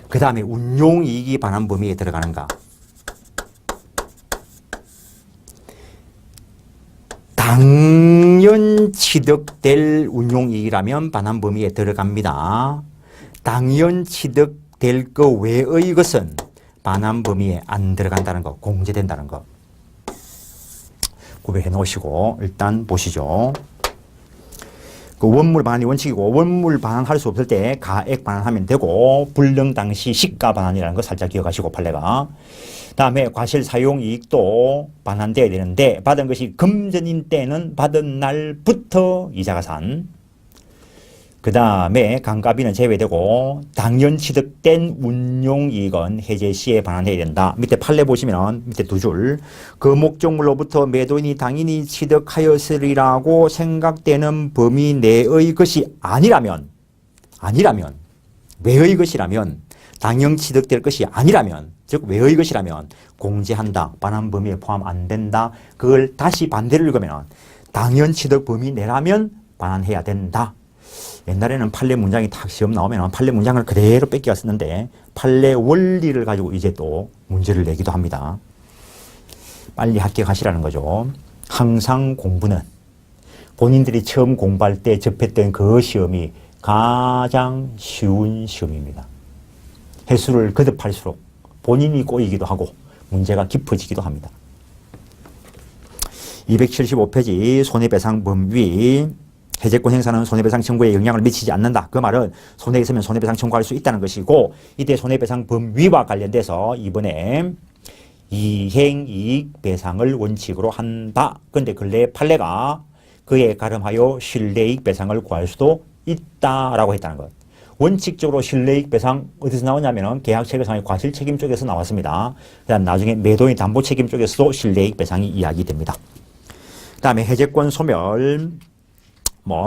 그 다음에 운용이익이 반환 범위에 들어가는가. 당연 취득될 운용이익이라면 반환 범위에 들어갑니다. 당연 취득될 거 외의 것은 반환 범위에 안 들어간다는 거, 공제된다는 거. 구별해 놓으시고 일단 보시죠. 그 원물 반환이 원칙이고 원물 반환할 수 없을 때 가액 반환하면 되고 불능 당시 시가 반환이라는 거 살짝 기억하시고 판례가. 다음에 과실 사용 이익도 반환돼야 되는데 받은 것이 금전인 때는 받은 날부터 이자가산. 그 다음에 감가비는 제외되고 당연 취득된 운용이익은 해제 시에 반환해야 된다. 밑에 판례 보시면 밑에 두 줄. 그 목적물로부터 매도인이 당연히 취득하였으리라고 생각되는 범위 내의 것이 아니라면 외의 것이라면 당연 취득될 것이 아니라면 즉 외의 것이라면 공제한다. 반환 범위에 포함 안 된다. 그걸 다시 반대로 읽으면 당연 취득 범위 내라면 반환해야 된다. 옛날에는 판례 문장이 탁 시험 나오면 판례 문장을 그대로 뺏겨 썼는데 판례 원리를 가지고 이제 또 문제를 내기도 합니다. 빨리 합격하시라는 거죠. 항상 공부는 본인들이 처음 공부할 때 접했던 그 시험이 가장 쉬운 시험입니다. 횟수를 거듭할수록 본인이 꼬이기도 하고 문제가 깊어지기도 합니다. 275페이지 손해배상 범위. 해제권 행사는 손해배상 청구에 영향을 미치지 않는다. 그 말은 손해 있으면 손해배상 청구할 수 있다는 것이고 이때 손해배상 범위와 관련돼서 이번에 이행이익 배상을 원칙으로 한다. 그런데 근래 판례가 그에 가름하여 실내이익 배상을 구할 수도 있다라고 했다는 것. 원칙적으로 실내이익 배상 어디서 나오냐면은 계약체결상의 과실책임 쪽에서 나왔습니다. 그다음 나중에 매도인 담보책임 쪽에서도 실내이익 배상이 이야기됩니다. 그다음에 해제권 소멸.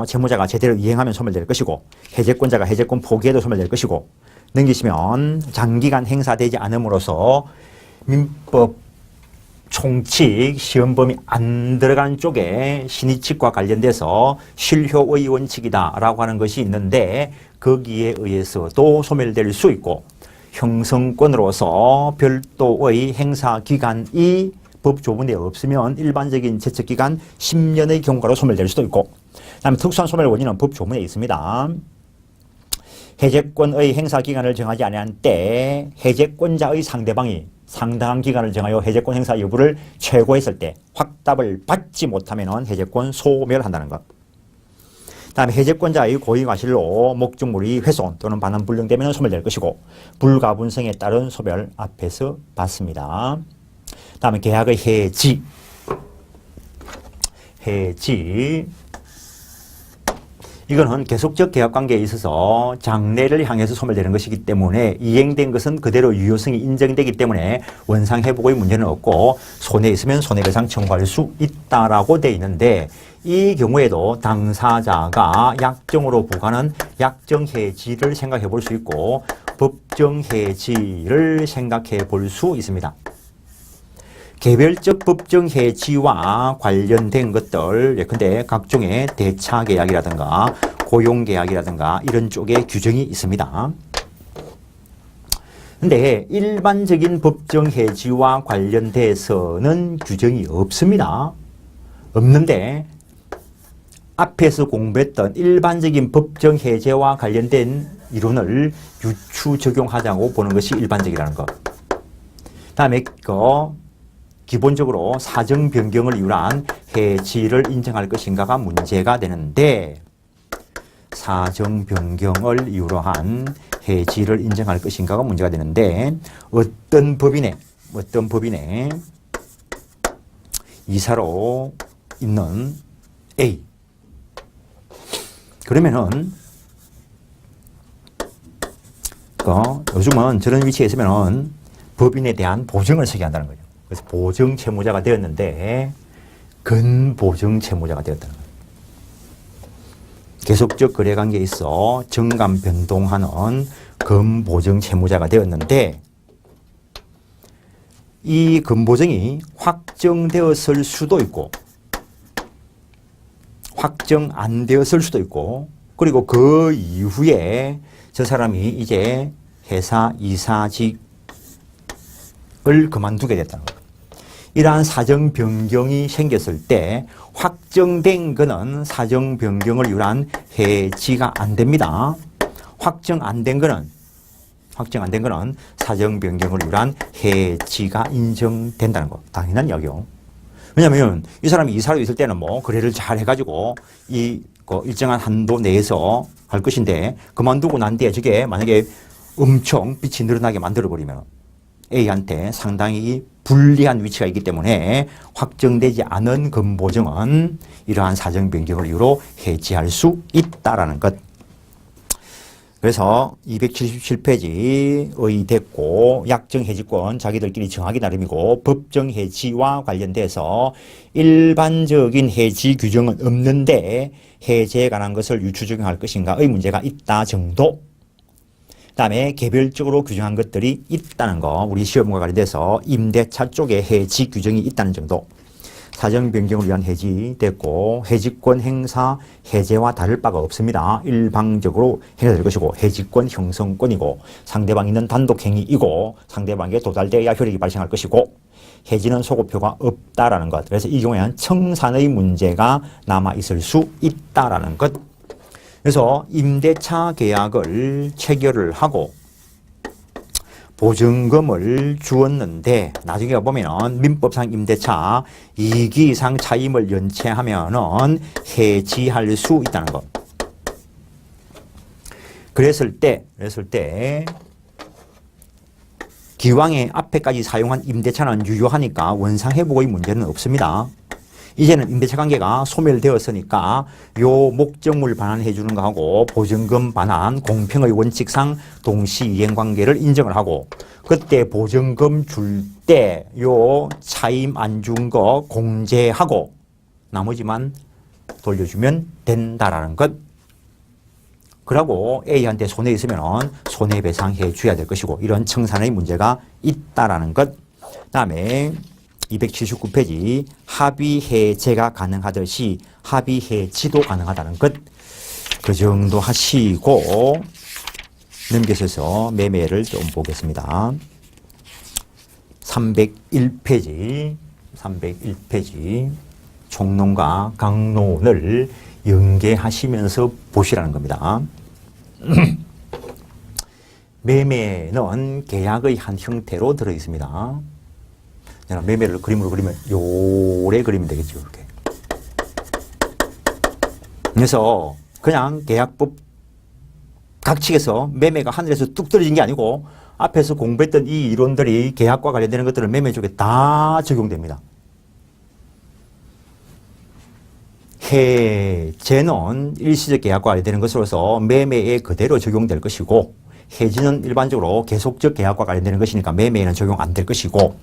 채무자가 제대로 이행하면 소멸될 것이고 해제권자가 해제권 포기해도 소멸될 것이고 넘기시면 장기간 행사되지 않음으로써 민법 총칙 시험범위 안 들어간 쪽에 신의칙과 관련돼서 실효의 원칙이다라고 하는 것이 있는데 거기에 의해서도 소멸될 수 있고 형성권으로서 별도의 행사기간이 법조문에 없으면 일반적인 제척기간 10년의 경과로 소멸될 수도 있고 그다음에 특수한 소멸 원인은 법조문에 있습니다. 해제권의 행사기간을 정하지 아니한 때 해제권자의 상대방이 상당한 기간을 정하여 해제권 행사 여부를 최고했을 때 확답을 받지 못하면 해제권 소멸한다는 것. 그다음에 해제권자의 고의과실로 목적물이 훼손 또는 반환 불능되면 소멸될 것이고 불가분성에 따른 소멸 앞에서 봤습니다. 다음에 계약의 해지. 이거는 계속적 계약관계에 있어서 장래를 향해서 소멸되는 것이기 때문에 이행된 것은 그대로 유효성이 인정되기 때문에 원상회복의 문제는 없고 손해 있으면 손해배상 청구할 수 있다라고 돼 있는데 이 경우에도 당사자가 약정으로 부과하는 약정해지를 생각해 볼 수 있고 법정해지를 생각해 볼 수 있습니다. 개별적 법정 해지와 관련된 것들, 예컨대 각종의 대차 계약이라든가 고용 계약이라든가 이런 쪽에 규정이 있습니다. 근데 일반적인 법정 해지와 관련돼서는 규정이 없습니다. 없는데 앞에서 공부했던 일반적인 법정 해제와 관련된 이론을 유추 적용하자고 보는 것이 일반적이라는 것. 다음에 기본적으로 사정 변경을 이유로 한 해지를 인정할 것인가가 문제가 되는데, 사정 변경을 이유로 한 해지를 인정할 것인가가 문제가 되는데, 어떤 법인에 이사로 있는 A, 그러면은 요즘은 저런 위치에 있으면은 법인에 대한 보증을 서게 한다는 거죠. 그래서 보증 채무자가 되었는데 근보증 채무자가 되었다는 거예요. 계속적 거래관계에 있어 정감 변동하는 근보증 채무자가 되었는데, 이 근보증이 확정되었을 수도 있고 확정 안 되었을 수도 있고, 그리고 그 이후에 저 사람이 이제 회사 이사직을 그만두게 됐다는 거예요. 이러한 사정 변경이 생겼을 때 확정된 거는 사정 변경을 이유로 한 해지가 안 됩니다. 확정 안 된 거는 사정 변경을 이유로 한 해지가 인정된다는 거. 당연한 이야기요. 왜냐하면 이 사람이 이사로 있을 때는 뭐 거래를 잘 해가지고 일정한 한도 내에서 할 것인데, 그만두고 난 뒤에 저게 만약에 엄청 빚이 늘어나게 만들어버리면 A한테 상당히 불리한 위치가 있기 때문에 확정되지 않은 근보증은 이러한 사정 변경을 이유로 해지할 수 있다라는 것. 그래서 277페이지 됐고, 약정 해지권 자기들끼리 정하기 나름이고, 법정 해지와 관련돼서 일반적인 해지 규정은 없는데 해제에 관한 것을 유추 적용할 것인가의 문제가 있다 정도. 그다음에 개별적으로 규정한 것들이 있다는 거, 우리 시험과 관련돼서 임대차 쪽에 해지 규정이 있다는 정도. 사정 변경을 위한 해지 됐고, 해지권 행사 해제와 다를 바가 없습니다. 일방적으로 행사될 것이고, 해지권 형성권이고, 상대방이 있는 단독 행위이고, 상대방에게 도달되어야 효력이 발생할 것이고, 해지는 소급표가 없다라는 것. 그래서 이 경우에는 청산의 문제가 남아 있을 수 있다라는 것. 그래서 임대차 계약을 체결을 하고 보증금을 주었는데, 나중에 보면은 민법상 임대차 2기 이상 차임을 연체하면은 해지할 수 있다는 것. 그랬을 때 기왕에 앞에까지 사용한 임대차는 유효하니까 원상회복의 문제는 없습니다. 이제는 임대차 관계가 소멸되었으니까 요 목적물 반환해 주는 거하고 보증금 반환 공평의 원칙상 동시 이행 관계를 인정을 하고, 그때 보증금 줄 때 요 차임 안 준 거 공제하고 나머지만 돌려주면 된다라는 것. 그러고 A한테 손해 있으면 손해배상해 줘야 될 것이고, 이런 청산의 문제가 있다라는 것. 그다음에 279페이지 합의해제가 가능하듯이 합의해지도 가능하다는 것. 그 정도 하시고 넘겨서서 매매를 좀 보겠습니다. 301페이지 총론과 강론을 연계하시면서 보시라는 겁니다. 매매는 계약의 한 형태로 들어있습니다. 매매를 그림으로 그리면 요래 그리면 되겠죠. 이렇게. 그래서 그냥 계약법 각칙에서 매매가 하늘에서 뚝 떨어진 게 아니고 앞에서 공부했던 이 이론들이 계약과 관련되는 것들을 매매 쪽에 다 적용됩니다. 해제는 일시적 계약과 관련되는 것으로서 매매에 그대로 적용될 것이고, 해지는 일반적으로 계속적 계약과 관련되는 것이니까 매매에는 적용 안 될 것이고,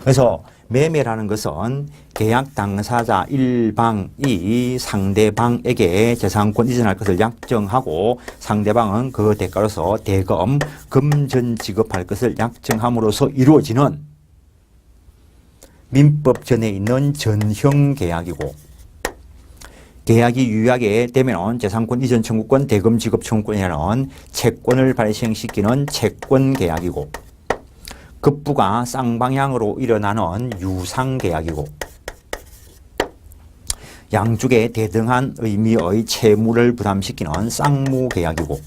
그래서 매매라는 것은 계약 당사자 일방이 상대방에게 재산권 이전할 것을 약정하고, 상대방은 그 대가로서 대금, 금전 지급할 것을 약정함으로써 이루어지는 민법전에 있는 전형 계약이고, 계약이 유효하게 되면 재산권 이전 청구권, 대금 지급 청구권이라는 채권을 발생시키는 채권 계약이고, 급부가 쌍방향으로 일어나는 유상 계약이고, 양쪽에 대등한 의미의 채무를 부담시키는 쌍무계약이고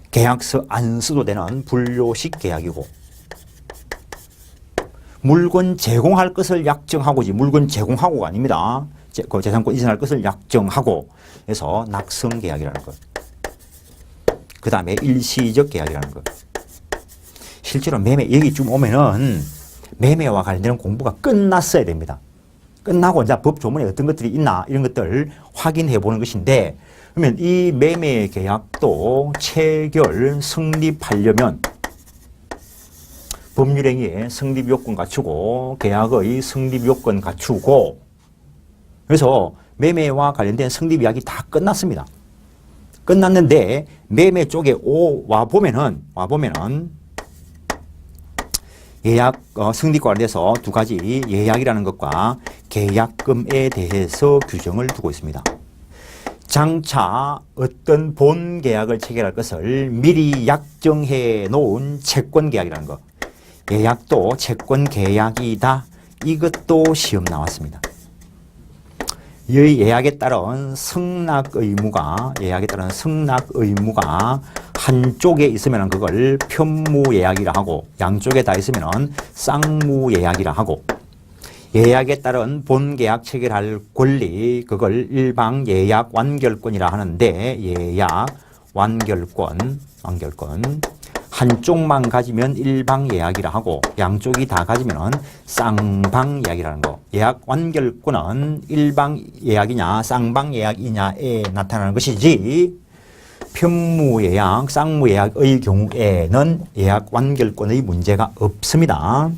계약서 안 써도 되는 불료식 계약이고 물건 제공할 것을 약정하고지 물건 제공하고가 아닙니다. 그 재산권 이전할 것을 약정하고 해서 낙성계약이라는 것. 그 다음에 일시적 계약이라는 것. 실제로 매매 여기 좀 오면은 매매와 관련된 공부가 끝났어야 됩니다. 끝나고 이제 법 조문에 어떤 것들이 있나 이런 것들 확인해 보는 것인데 그러면 이 매매 계약도 체결 성립하려면 법률행위의 성립 요건 갖추고 계약의 성립 요건 갖추고 그래서 매매와 관련된 성립 이야기 다 끝났습니다. 끝났는데 매매 쪽에 와 보면은 예약 성립과 관련해서 두 가지 예약이라는 것과 계약금에 대해서 규정을 두고 있습니다. 장차 어떤 본 계약을 체결할 것을 미리 약정해 놓은 채권 계약이라는 것. 예약도 채권 계약이다. 이것도 시험 나왔습니다. 이 예약에 따른 승낙 의무가 한쪽에 있으면 그걸 편무예약이라 하고 양쪽에 다 있으면 쌍무예약이라 하고 예약에 따른 본계약 체결할 권리 그걸 일방예약 완결권이라 하는데 예약 완결권 한쪽만 가지면 일방예약이라 하고 양쪽이 다 가지면 쌍방예약이라는 거. 예약 완결권은 일방예약이냐 쌍방예약이냐에 나타나는 것이지 편무예약, 쌍무예약의 경우에는 예약 완결권의 문제가 없습니다.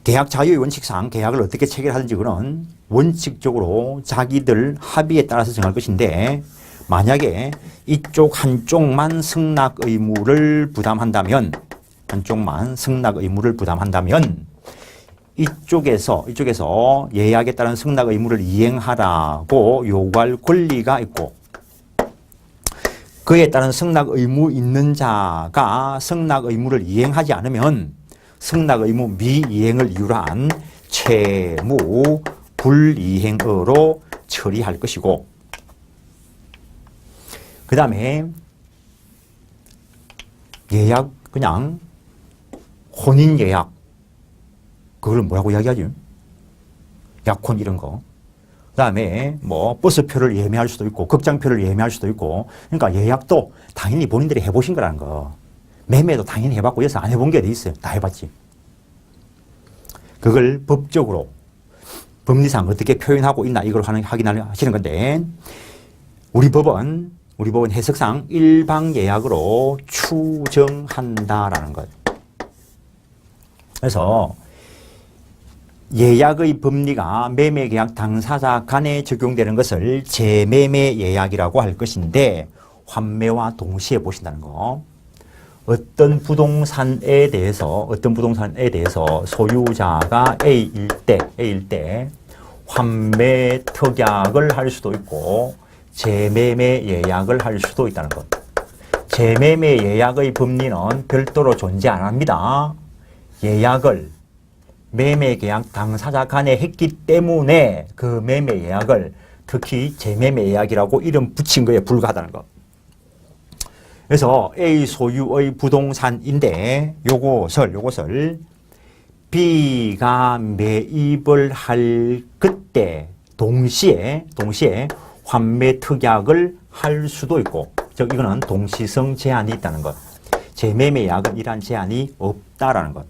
계약 자유의 원칙상 계약을 어떻게 체결하든지 그는 원칙적으로 자기들 합의에 따라서 정할 것인데 만약에 이쪽 한쪽만 승낙 의무를 부담한다면 이쪽에서 예약에 따른 승낙 의무를 이행하라고 요구할 권리가 있고 그에 따른 승낙 의무 있는 자가 승낙 의무를 이행하지 않으면 승낙 의무 미이행을 이유로 한 채무 불이행으로 처리할 것이고 그 다음에 예약 그냥 혼인 예약 그걸 뭐라고 이야기하지? 약혼 이런 거. 그 다음에 뭐 버스표를 예매할 수도 있고 극장표를 예매할 수도 있고 그러니까 예약도 당연히 본인들이 해보신 거라는 거. 매매도 당연히 해봤고 여기서 안 해본 게 어디 있어요? 다 해봤지. 그걸 법적으로 법리상 어떻게 표현하고 있나 이걸 확인하시는 건데 우리 법은 해석상 일방예약으로 추정한다라는 것. 그래서 예약의 법리가 매매계약 당사자 간에 적용되는 것을 재매매예약이라고 할 것인데 환매와 동시에 보신다는 거. 어떤 부동산에 대해서 소유자가 A일 때 환매 특약을 할 수도 있고 재매매 예약을 할 수도 있다는 것. 재매매 예약의 법리는 별도로 존재 안 합니다. 예약을 매매계약 당사자 간에 했기 때문에 그 매매 예약을 특히 재매매 예약이라고 이름 붙인 거에 불과하다는 것. 그래서 A 소유의 부동산인데 요것을 B가 매입을 할 그때 동시에 환매 특약을 할 수도 있고 즉 이거는 동시성 제한이 있다는 것. 재매매 예약은 이러한 제한이 없다라는 것.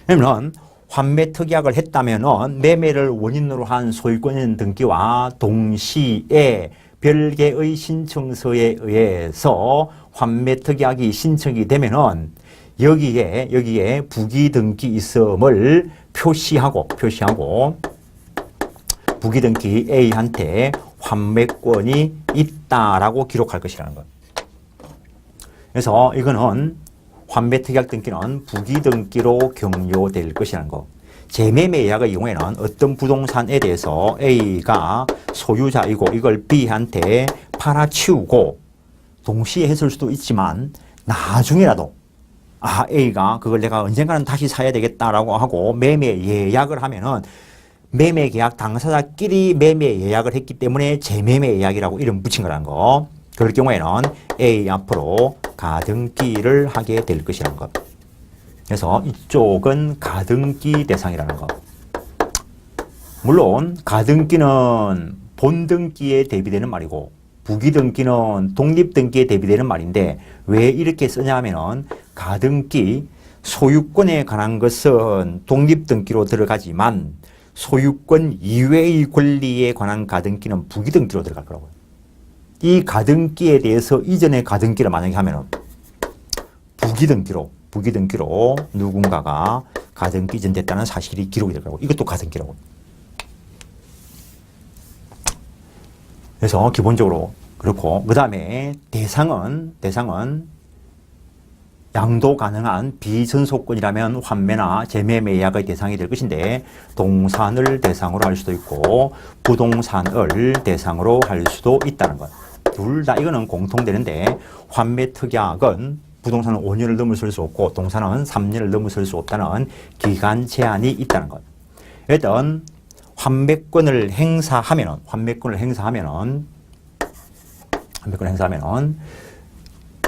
그러면 환매 특약을 했다면은 매매를 원인으로 한 소유권 등기와 동시에 별개의 신청서에 의해서 환매 특약이 신청이 되면은 여기에 부기 등기 있음을 표시하고 부기 등기 A한테 환매권이 있다라고 기록할 것이라는 것. 그래서 이거는 환매 특약 등기는 부기 등기로 경료될 것이라는 것. 재매매 예약의 경우에는 어떤 부동산에 대해서 A가 소유자이고 이걸 B한테 팔아치우고 동시에 했을 수도 있지만 나중에라도 A가 그걸 내가 언젠가는 다시 사야 되겠다라고 하고 매매 예약을 하면은 매매 계약 당사자끼리 매매 예약을 했기 때문에 재매매 예약이라고 이름 붙인 거라는 거. 그럴 경우에는 A 앞으로 가등기를 하게 될 것이라는 것. 그래서 이쪽은 가등기 대상이라는 것. 물론 가등기는 본등기에 대비되는 말이고 부기등기는 독립등기에 대비되는 말인데 왜 이렇게 쓰냐 하면은 가등기 소유권에 관한 것은 독립등기로 들어가지만 소유권 이외의 권리에 관한 가등기는 부기등기로 들어갈 거라고요. 이 가등기에 대해서 이전에 가등기를 만약에 하면은 부기등기로 누군가가 가등기 이전됐다는 사실이 기록이 될 거고 이것도 가등기라고. 그래서 기본적으로 그렇고 그 다음에 대상은 양도 가능한 비전속권이라면 환매나 재매매 예약의 대상이 될 것인데 동산을 대상으로 할 수도 있고 부동산을 대상으로 할 수도 있다는 것. 둘 다 이거는 공통되는데 환매 특약은 부동산은 5년을 넘어설 수 없고 동산은 3년을 넘어설 수 없다는 기간 제한이 있다는 것. 일단 환매권을 행사하면은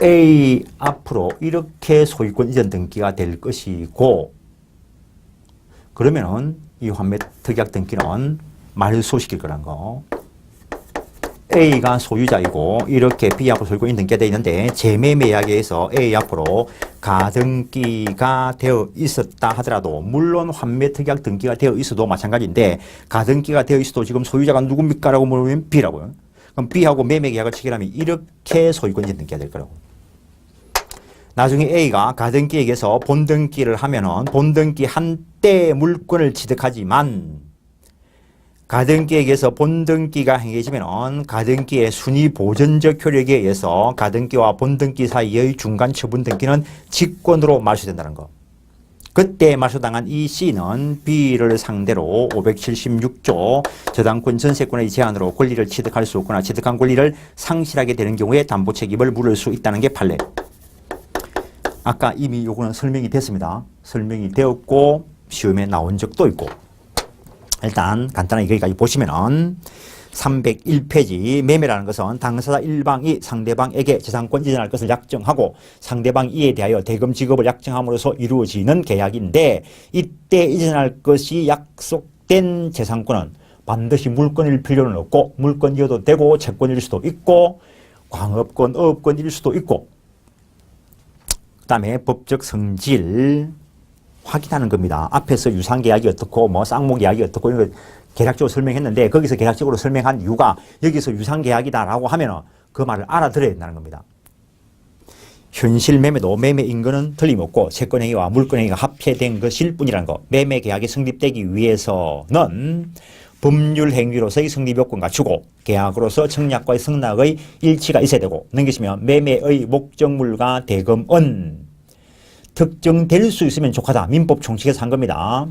A 앞으로 이렇게 소유권 이전 등기가 될 것이고 그러면은 이 환매 특약 등기는 말소시킬 거란 거. A가 소유자이고 이렇게 B 앞으로 소유권 이전 등기가 되어 있는데 재매매 이야기에서 A 앞으로 가등기가 되어 있었다 하더라도 물론 환매 특약 등기가 되어 있어도 마찬가지인데 가등기가 되어 있어도 지금 소유자가 누굽니까? 라고 물으면 B라고요. 그럼 B하고 매매 계약을 체결하면 이렇게 소유권 이전 등기가 될 거라고. 나중에 A가 가등기에게서 본등기를 하면은 본등기 한때 물권을 취득하지만 가등기에게서 본등기가 행해지면은 가등기의 순위 보전적 효력에 의해서 가등기와 본등기 사이의 중간 처분 등기는 직권으로 말소된다는 거. 그때 말소당한 이 C는 B를 상대로 576조 저당권 전세권의 제한으로 권리를 취득할 수 없거나 취득한 권리를 상실하게 되는 경우에 담보 책임을 물을 수 있다는 게 판례. 아까 이미 요거는 설명이 됐습니다. 설명이 되었고 시험에 나온 적도 있고. 일단 간단하게 여기까지 보시면은 301페이지 매매라는 것은 당사자 1방이 상대방에게 재산권 이전할 것을 약정하고 상대방 이에 대하여 대금 지급을 약정함으로써 이루어지는 계약인데 이때 이전할 것이 약속된 재산권은 반드시 물권일 필요는 없고 물권이어도 되고 채권일 수도 있고 광업권, 어업권일 수도 있고 그 다음에 법적 성질 확인하는 겁니다. 앞에서 유상계약이 어떻고 뭐 쌍목계약이 어떻고 이런 거 계략적으로 설명했는데 거기서 계략적으로 설명한 이유가 여기서 유상계약이다라고 하면 그 말을 알아들어야 된다는 겁니다. 현실 매매도 매매 인근은 틀림없고 채권행위와 물권행위가 합해된 것일 뿐이라는 거. 매매계약이 성립되기 위해서는 법률행위로서의 성립요건 갖추고 계약으로서 청약과의 승낙의 일치가 있어야 되고 넘기시면 매매의 목적물과 대금은 특정될 수 있으면 족하다. 민법 총칙에서 한 겁니다.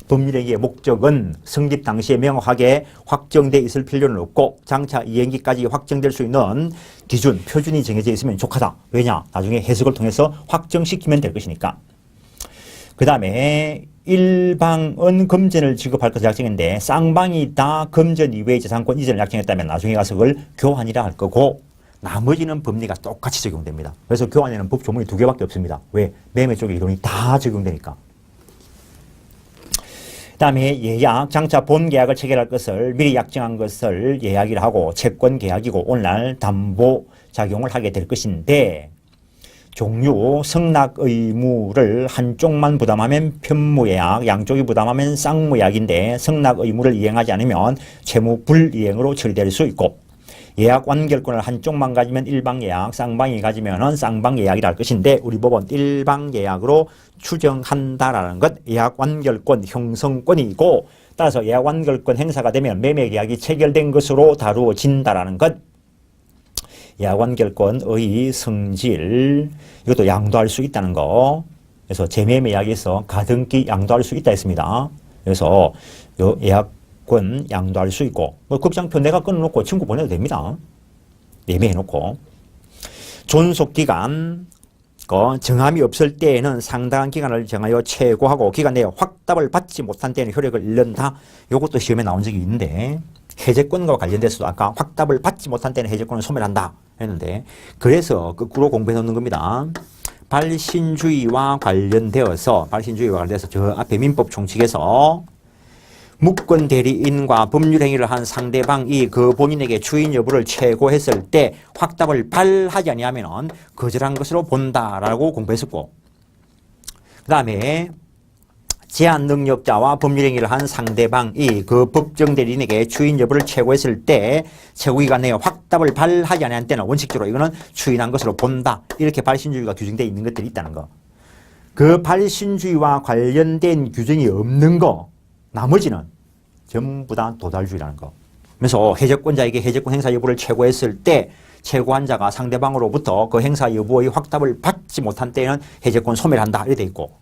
법률행위의 목적은 성립 당시에 명확하게 확정돼 있을 필요는 없고 장차 이행기까지 확정될 수 있는 기준, 표준이 정해져 있으면 족하다. 왜냐? 나중에 해석을 통해서 확정시키면 될 것이니까. 그 다음에 일방은 금전을 지급할 것을 약정했는데 쌍방이 다 금전 이외의 재산권 이전을 약정했다면 나중에 가서 그걸 교환이라 할 거고 나머지는 법리가 똑같이 적용됩니다. 그래서 교환에는 법 조문이 2개밖에 없습니다. 왜? 매매 쪽의 이론이 다 적용되니까. 그 다음에 예약, 장차 본 계약을 체결할 것을 미리 약정한 것을 예약이라 하고 채권 계약이고 오늘날 담보 작용을 하게 될 것인데 종류, 승낙 의무를 한쪽만 부담하면 편무예약, 양쪽이 부담하면 쌍무예약인데 승낙 의무를 이행하지 않으면 채무 불이행으로 처리될 수 있고 예약 완결권을 한쪽만 가지면 일방예약, 쌍방이 가지면 쌍방예약이라 할 것인데 우리 법은 일방예약으로 추정한다라는 것, 예약 완결권 형성권이고 따라서 예약 완결권 행사가 되면 매매계약이 체결된 것으로 다루어진다라는 것. 예약 완결권의 성질, 이것도 양도할 수 있다는 거. 그래서 재매매약에서 가등기 양도할 수 있다 했습니다. 그래서 요 예약권 양도할 수 있고 뭐 급장표 내가 끊어놓고 친구 보내도 됩니다. 예매해놓고 존속기간 정함이 없을 때에는 상당한 기간을 정하여 최고하고 기간 내에 확답을 받지 못한 때에는 효력을 잃는다. 이것도 시험에 나온 적이 있는데 해제권과 관련돼서도 아까 확답을 받지 못한 때는 해제권을 소멸한다 했는데 그래서 거꾸로 공부해 놓는 겁니다. 발신주의와 관련되어서 저 앞에 민법 총칙에서 무권 대리인과 법률 행위를 한 상대방이 그 본인에게 추인 여부를 최고했을 때 확답을 발하지 아니하면 거절한 것으로 본다라고 공부했었고, 그 다음에 제한 능력자와 법률 행위를 한 상대방이 그 법정 대리인에게 추인 여부를 최고했을 때 최고기관 내에 확답을 발하지 아니한 때는 원칙적으로 이거는 추인한 것으로 본다. 이렇게 발신주의가 규정되어 있는 것들이 있다는 거. 그 발신주의와 관련된 규정이 없는 거 나머지는 전부 다 도달주의라는 거. 그래서 해제권자에게 해제권 행사 여부를 최고했을 때 최고한 자가 상대방으로부터 그 행사 여부의 확답을 받지 못한 때에는 해제권 소멸한다. 이렇게 돼 있고,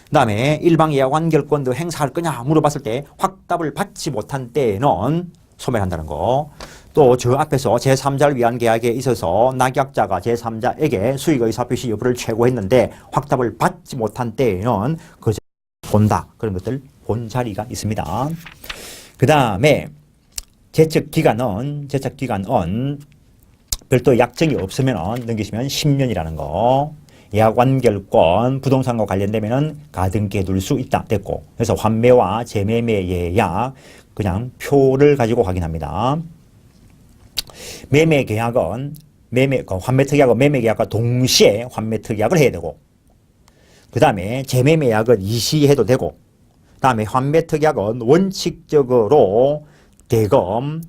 그 다음에 일방 예약 완결권도 행사할 거냐 물어봤을 때 확답을 받지 못한 때에는 소멸한다는 거. 또 저 앞에서 제3자를 위한 계약에 있어서 낙약자가 제3자에게 수익의사 표시 여부를 최고했는데 확답을 받지 못한 때에는 그 본다. 그런 것들 본 자리가 있습니다. 그 다음에 제척기간은 별도 약정이 없으면 넘기시면 10년이라는 거. 예약완결권, 부동산과 관련되면 가등기에 둘 수 있다. 됐고. 그래서 환매와 재매매 예약, 그냥 표를 가지고 확인합니다. 매매계약은, 환매특약은 매매계약과 동시에 환매특약을 해야 되고, 그 다음에 재매매약은 이시해도 되고, 그 다음에 환매특약은 원칙적으로 대금,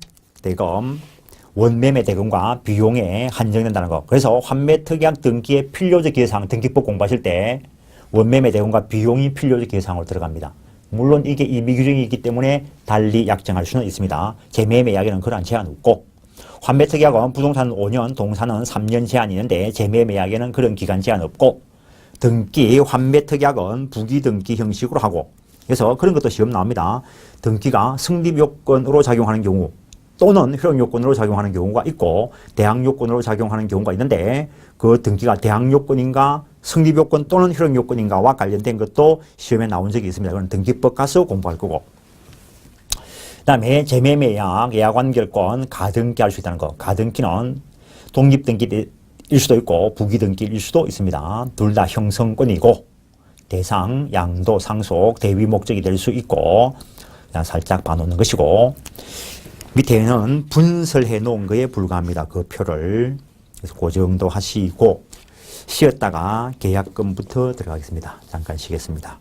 원매매 대금과 비용에 한정된다는 거. 그래서 환매특약 등기의 필요적 기재사항 등기법 공부하실 때 원매매 대금과 비용이 필요적 기재사항으로 들어갑니다. 물론 이게 임의 규정이 있기 때문에 달리 약정할 수는 있습니다. 재매매약에는 그러한 제한 없고, 환매특약은 부동산은 5년, 동산은 3년 제한이 있는데 재매매약에는 그런 기간 제한 없고, 등기, 환매특약은 부기등기 형식으로 하고, 그래서 그런 것도 시험 나옵니다. 등기가 승립요건으로 작용하는 경우 또는 효력요건으로 작용하는 경우가 있고 대항요건으로 작용하는 경우가 있는데 그 등기가 대항요건인가 승립요건 또는 효력요건인가와 관련된 것도 시험에 나온 적이 있습니다. 그건 등기법 가서 공부할 거고, 그 다음에 재매매약, 예약완결권, 가등기 할 수 있다는 거. 가등기는 독립등기일 수도 있고 부기등기일 수도 있습니다. 둘 다 형성권이고 대상, 양도, 상속, 대위 목적이 될 수 있고 그냥 살짝 봐놓는 것이고, 밑에는 분설해 놓은 거에 불과합니다. 그 표를. 그래서 그 정도 하시고 쉬었다가 계약금부터 들어가겠습니다. 잠깐 쉬겠습니다.